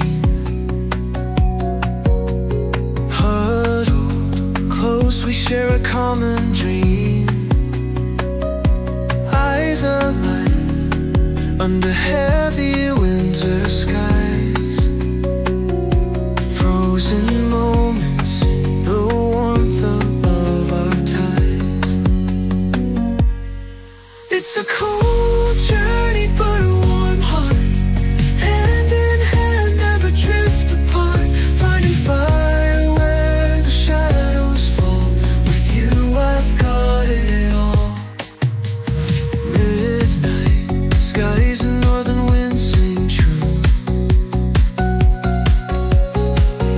Huddled close, we share a common dream. Eyes alight under heavy winter skies. Frozen moments in the warmth of our ties. It's a cold journey, but a warm heart. Hand in hand, never drift apart. Finding fire where the shadows fall. With you I've got it all. Midnight skies and northern winds sing true.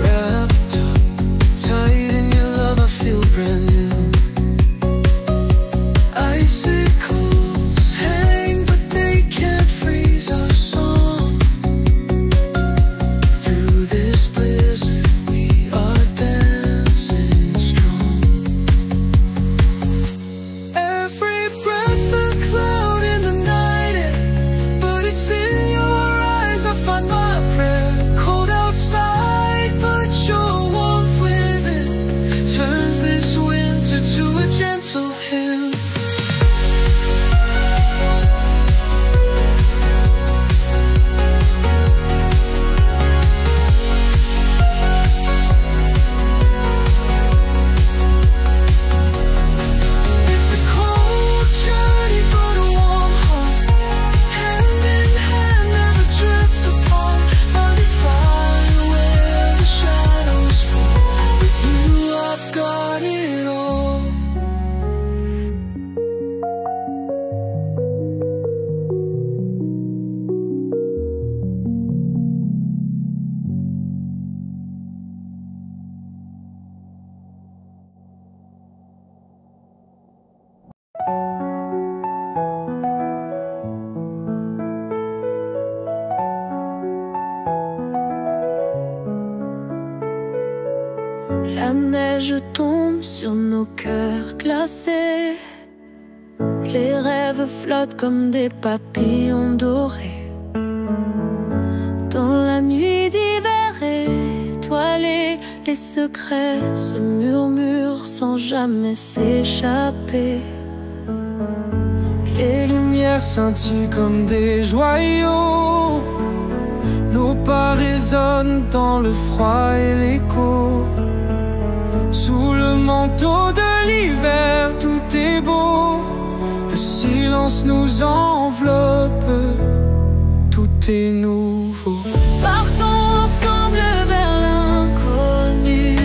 Wrapped up tight in your love, I feel brand new. Icicles hang, but they can't freeze our song. Through this blizzard, we are dancing strong. Every breath a cloud in the night air, but it's in your eyes I find my prayer. Cold outside, but your warmth within turns this winter to a gentle hymn. It's a cold journey, but a warm heart. Hand in hand, never drift apart. Finding fire where the shadows fall. With you I've got it all. La neige tombe sur nos cœurs glacés. Les rêves flottent comme des papillons dorés. Dans la nuit d'hiver étoilée, les secrets se murmurent sans jamais s'échapper. Les lumières scintillent comme des joyaux. Nos pas résonnent dans le froid et l'écho. Sous le manteau de l'hiver, tout est beau. Le silence nous enveloppe. Tout est nouveau. Partons ensemble vers l'inconnu.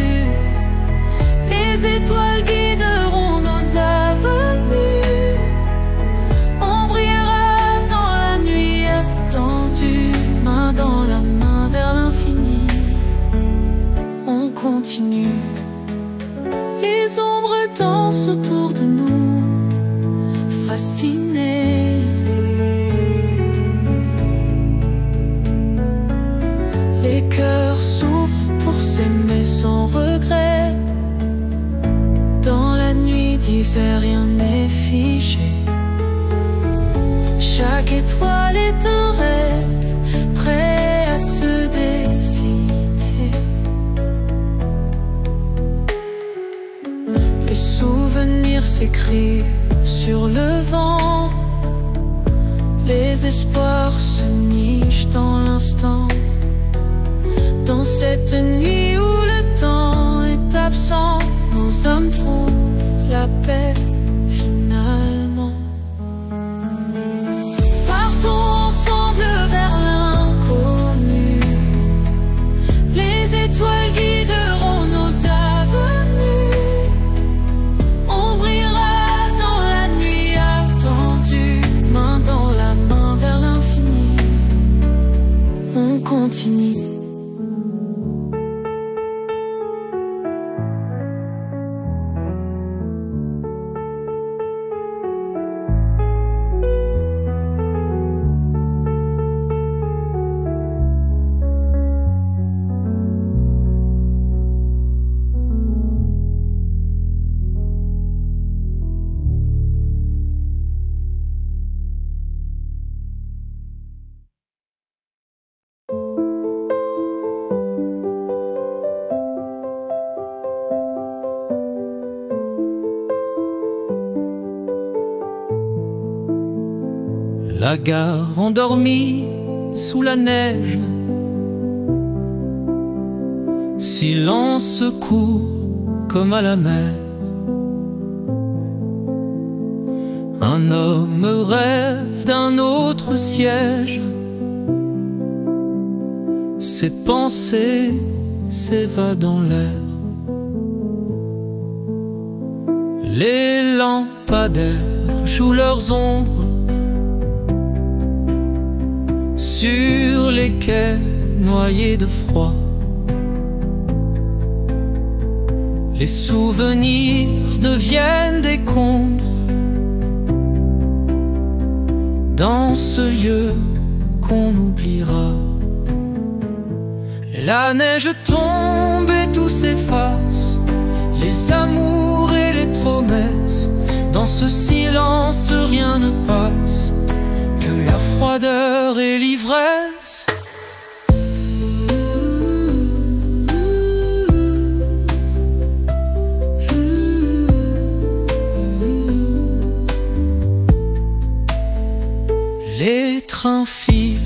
Les étoiles guideront nos avenues. On brillera dans la nuit attendue. Main dans la main vers l'infini. On continue. Les ombres dansent autour de nous, fascinés. Les cœurs s'ouvrent pour s'aimer sans regret. Dans la nuit d'hiver, rien n'est figé. Chaque étoile est un rêve, prêt à se dessiner. Les souvenirs s'écrivent sur le vent. Les espoirs se niche dans l'instant, dans cette nuit où le temps est absent, nos hommes trouvent la paix finalement. Partons ensemble vers l'inconnu, les étoiles guideront nos avenues. On brillera dans la nuit attendue, main dans la main vers l'infini. On continue. La gare endormie sous la neige, silence court comme à la mer. Un homme rêve d'un autre siège, ses pensées s'évadent dans l'air. Les lampadaires jouent leurs ombres sur les quais noyés de froid. Les souvenirs deviennent décombres dans ce lieu qu'on oubliera. La neige tombe et tout s'efface, les amours et les promesses. Dans ce silence rien ne passe que la froideur et l'ivresse. Les trains filent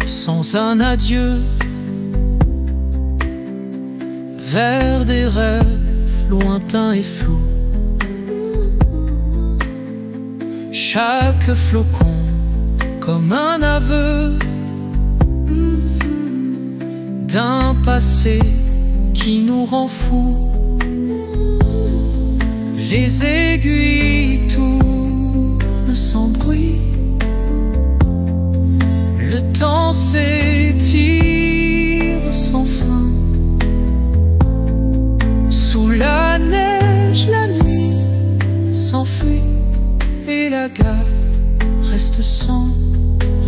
sans un adieu vers des rêves lointains et flous. Chaque flocon comme un aveu d'un passé qui nous rend fous. Les aiguilles tournent sans bruit, le temps s'étire sans fin. Sous la neige, la nuit s'enfuit et la gare reste sans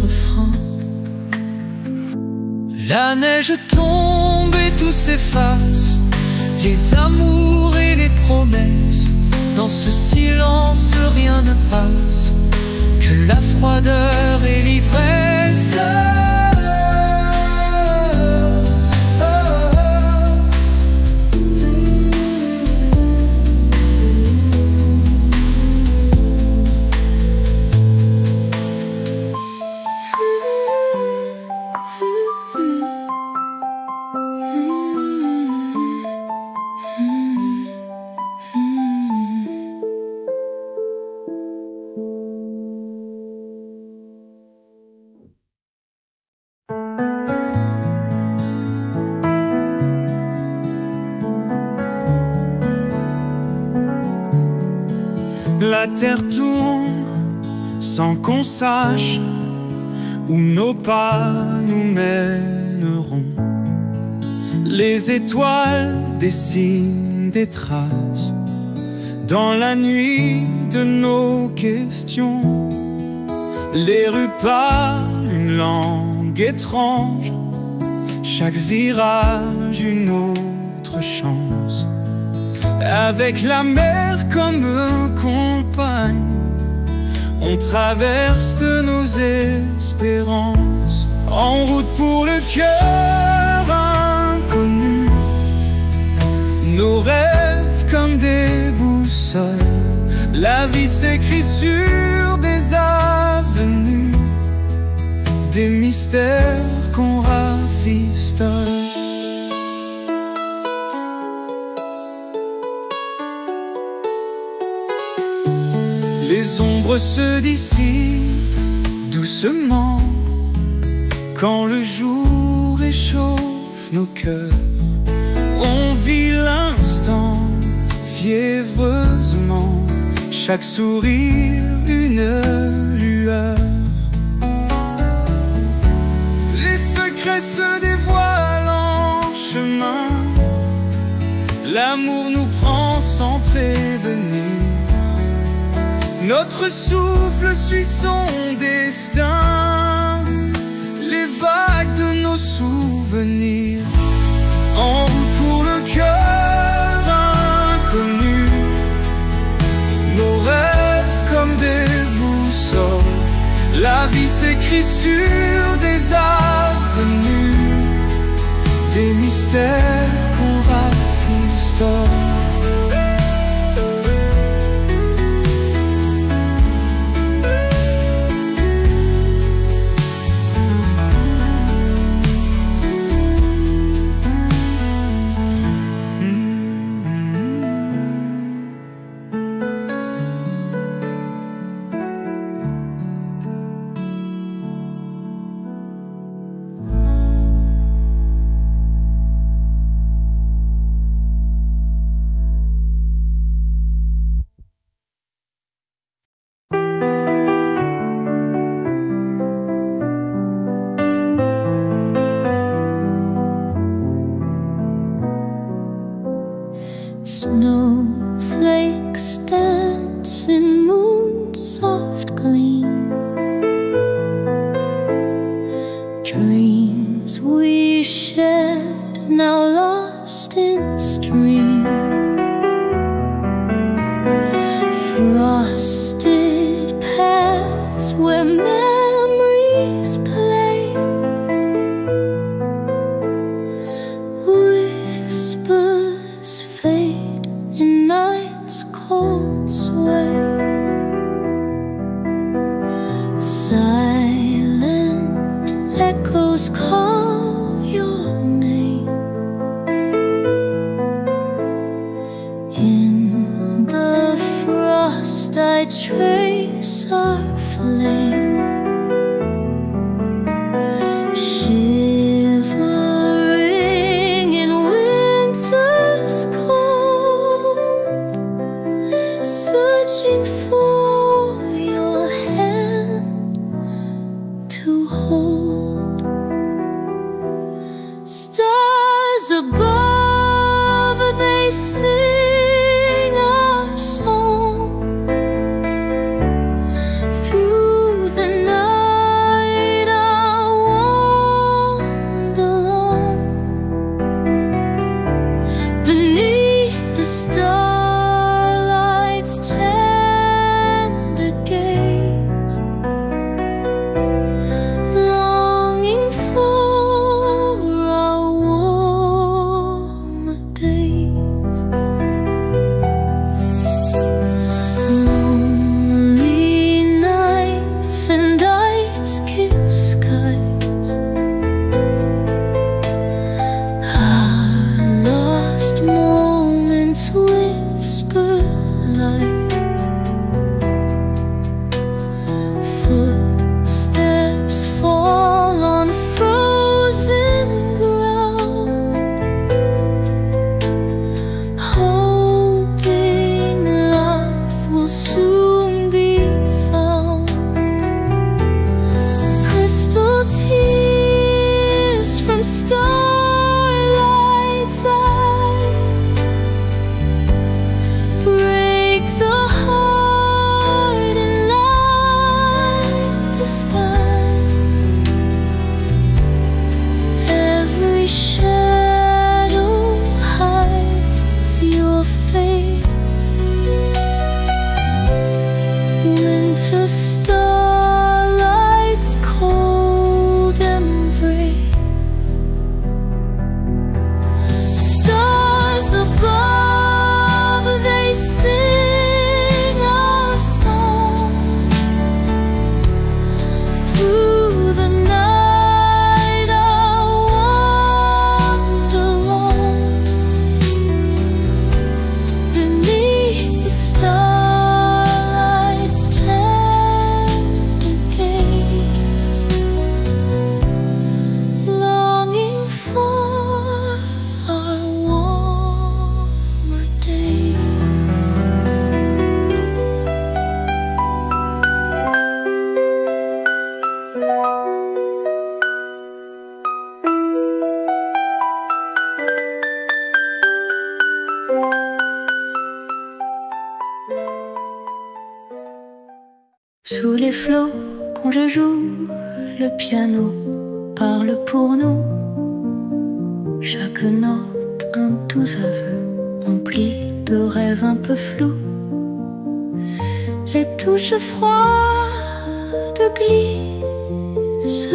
refrain. La neige tombe et tout s'efface, les amours et les promesses. Dans ce silence rien ne passe que la froideur et l'ivresse. La terre tourne sans qu'on sache où nos pas nous mèneront. Les étoiles dessinent des traces dans la nuit de nos questions. Les rues parlent une langue étrange, chaque virage une autre chance. Avec la mer comme compagne, on traverse nos espérances, en route pour le cœur inconnu. Nos rêves comme des boussoles, la vie s'écrit sur des avenues. des mystères qu'on rafistole. Les ombres se dissipent doucement quand le jour réchauffe nos cœurs. On vit l'instant fiévreusement, chaque sourire une lueur. Les secrets se dévoilent en chemin, l'amour nous prend sans prévenir. Notre souffle suit son destin, les vagues de nos souvenirs. En route pour le cœur inconnu, nos rêves comme des boussoles. La vie s'écrit sur des avenues, des mystères qu'on rafistole. Snowflakes dance in moon's soft gleam. Dreams we shared now lost in stream. Frosted paths where memories play. Whispers fade in night's cold sway. Silent echoes call your name. In the frost I trace our flame. Shivering in winter's cold, searching for your hand to hold. Sous les flots, quand je joue, le piano parle pour nous. Chaque note un doux aveu, empli de rêves un peu flous. Les touches froides glissent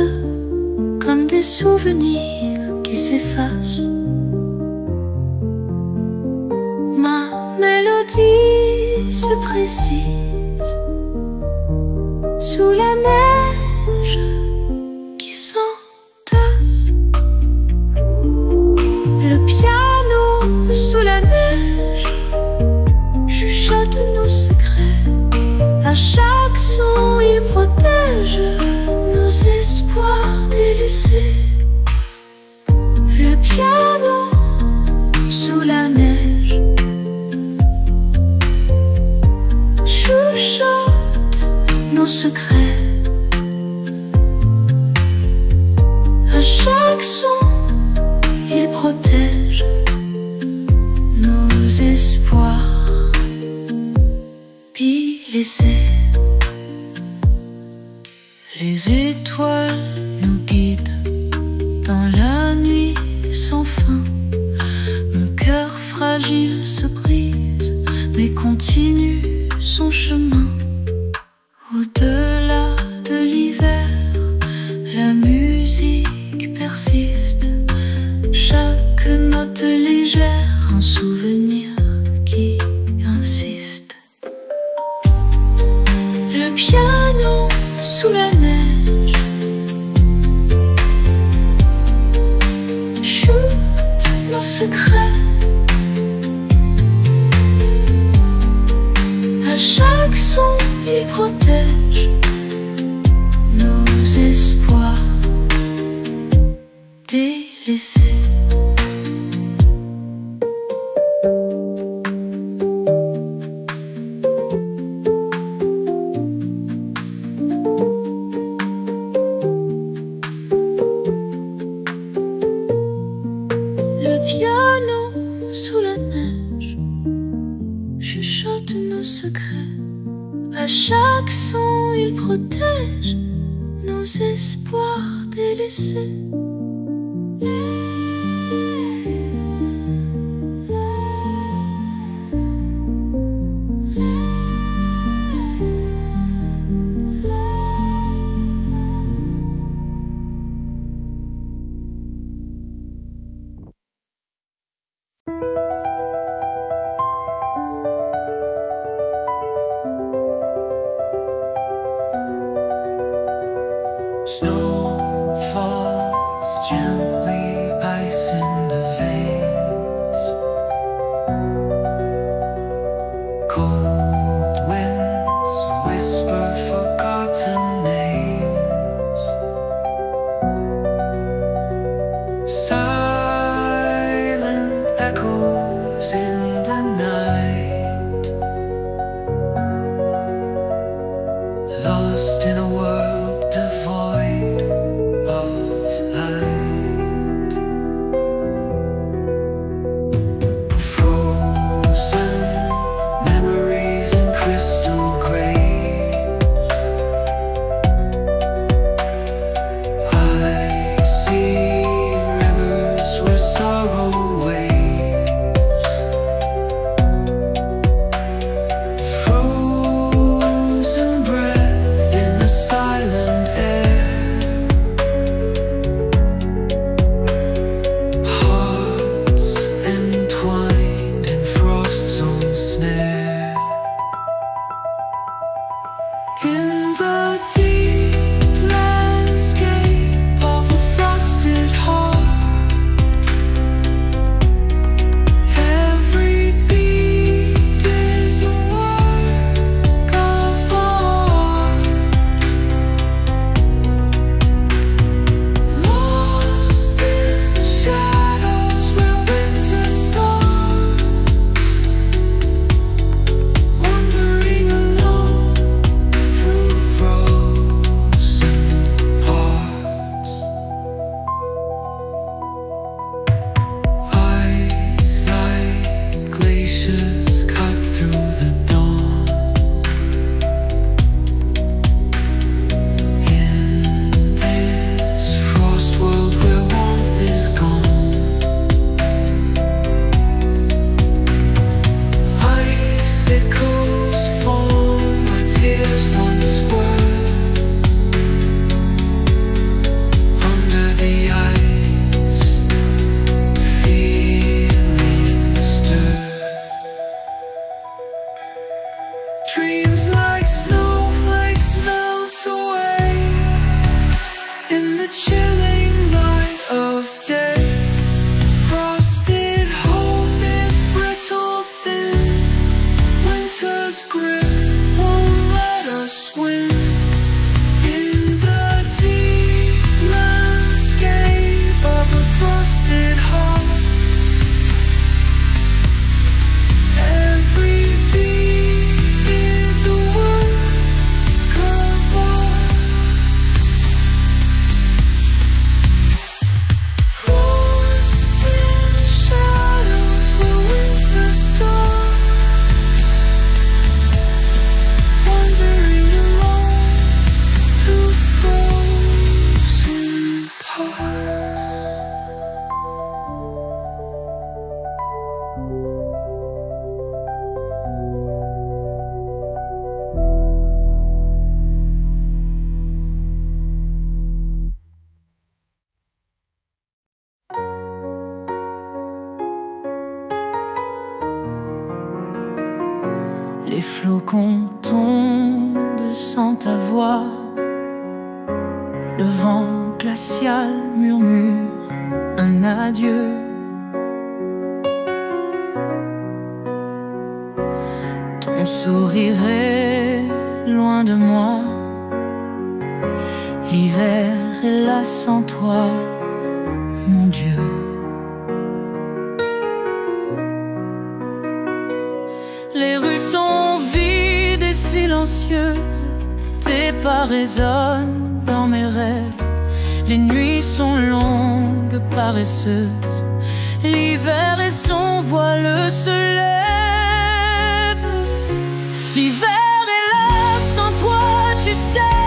comme des souvenirs qui s'effacent. Ma mélodie se précise sous la neige qui s'entasse. Le piano sous la neige chuchote nos secrets. À chaque son, il protège nos espoirs délaissés. Le piano sous la neige chuchote nos secrets. À chaque son, il protège nos espoirs blessés. Les étoiles nous guident dans la nuit sans fin. Mon cœur fragile se brise, mais continue son chemin. Au-delà de l'hiver, la musique persiste. Chaque note légère, un souvenir qui insiste. Le piano sous la neige chute nos secrets. À chaque son, il protège nos espoirs délaissés. Le piano sous la neige chuchote nos secrets. À chaque son, il protège nos espoirs délaissés. Snow falls gently flocons tombent sans ta voix. Le vent glacial murmure un adieu. Ton sourire est loin de moi. L'hiver est là sans toi, mon Dieu. Les rues sont vides et silencieuses. Tes pas résonnent dans mes rêves. Les nuits sont longues, paresseuses. L'hiver et son voile se lèvent. L'hiver est là sans toi, tu sais.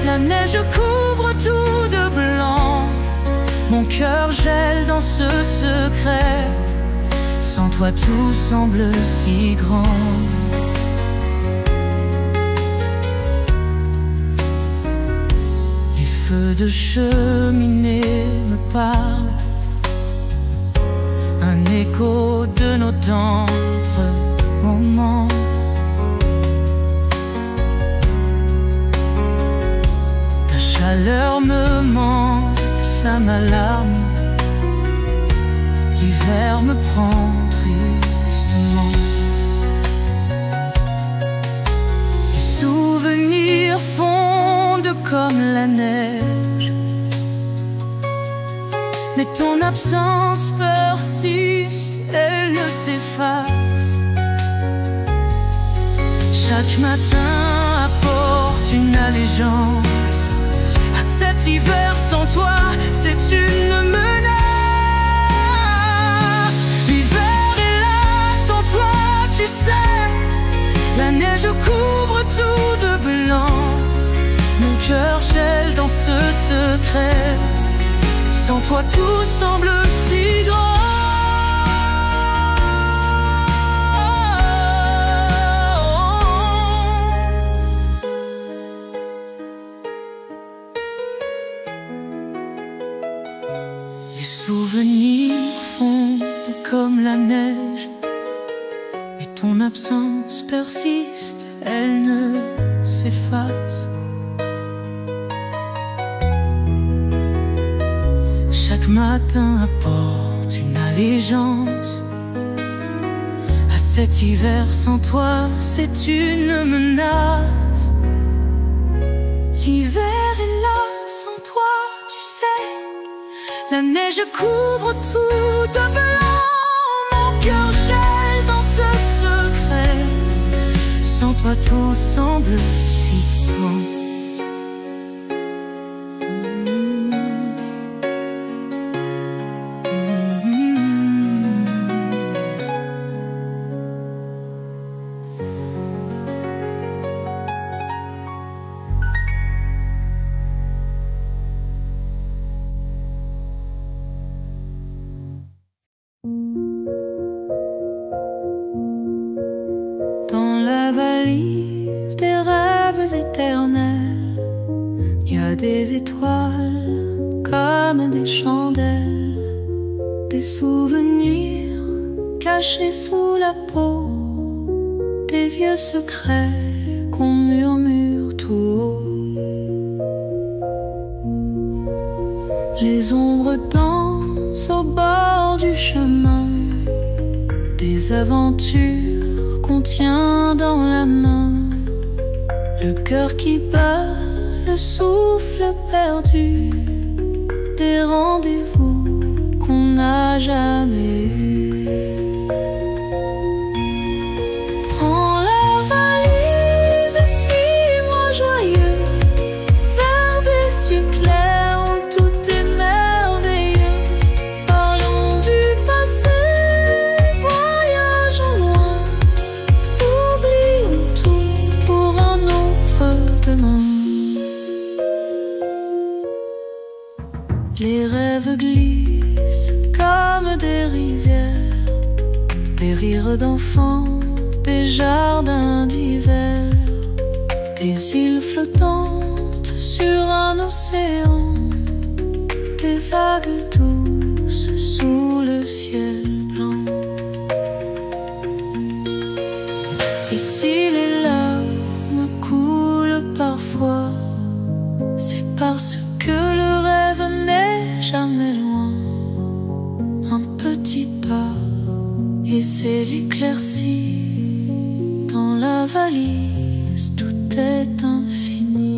La neige couvre tout de blanc. Mon cœur gèle dans ce secret. Sans toi tout semble si grand. Les feux de cheminée me parlent. Un écho de nos tendres moments. Ta chaleur me manque, ça m'alarme. L'hiver me prend tristement. Les souvenirs fondent comme la neige, mais ton absence persiste, elle ne s'efface. Chaque matin apporte une allégeance. À cet hiver sans toi, c'est une menace. Tu sais, la neige couvre tout de blanc. Mon cœur gèle dans ce secret. Sans toi tout semble si grand. Les souvenirs fondent comme la neige. Ton absence persiste, elle ne s'efface. Chaque matin apporte une allégeance. À cet hiver sans toi, c'est une menace. L'hiver est là sans toi, tu sais. La neige couvre tout de blanc. Mon cœur gèle dans ce secret. Sans toi tout semble si grand. Valise des rêves éternels, y a des étoiles comme des chandelles, des souvenirs cachés sous la peau, des vieux secrets qu'on murmure tout haut. Les ombres dansent au bord du chemin, des aventures qu'on tient dans la main, le cœur qui bat, le souffle perdu, des rendez-vous qu'on n'a jamais eus. Prends la valise et suis-moi joyeux, vers des cieux clairs où tout est merveilleux. Parlons du passé, voyageons loin. Oublions tout pour un autre demain. Les rêves glissent comme des rivières, des rires d'enfants, des jardins d'hiver, des îles flottantes sur un océan, des vagues douces sous le ciel blanc. Et si s'éclaircit. Dans la valise, tout est infini.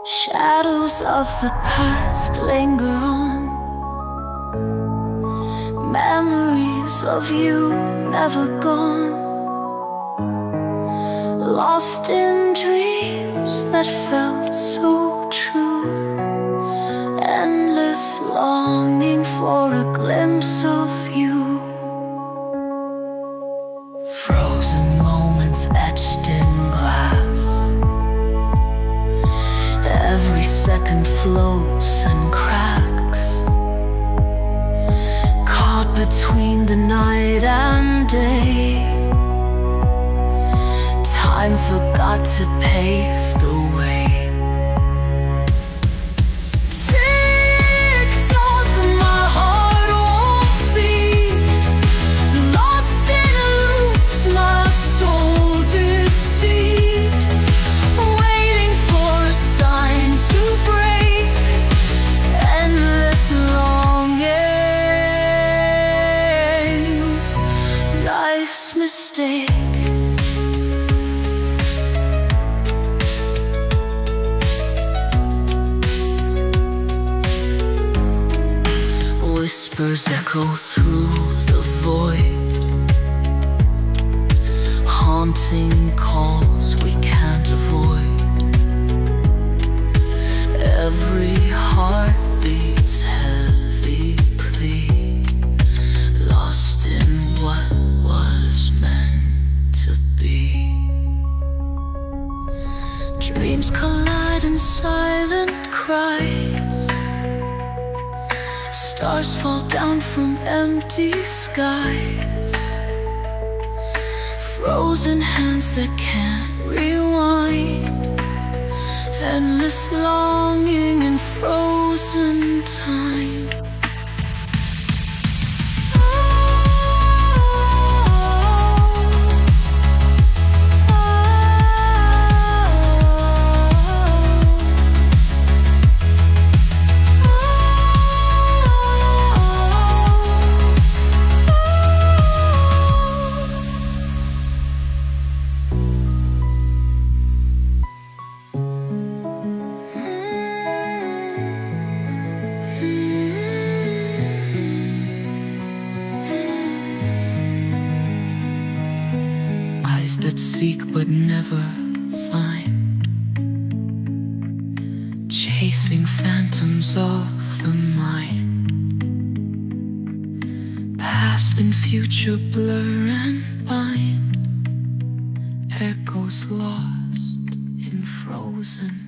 Shadows of the past linger on. Memories of you never gone. Lost in dreams that felt so true. Endless longing for a glimpse of you. Frozen moments etched in glass. Every second floats and cracks, caught between the night and day. Time forgot to pave the way. Tick-tock, my heart won't beat. Lost in loops, my soul deceived. Waiting for a sign to break. Endless longing. Life's mistake. Whispers echo through the void. Haunting calls we can't avoid. Every heart beats heavy plea. Lost in what was meant to be. Dreams collide in silent cries. Stars fall down from empty skies. Frozen hands that can't rewind. Endless longing in frozen time. That seek but never find, chasing phantoms of the mind. Past and future blur and bind. Echoes lost in frozen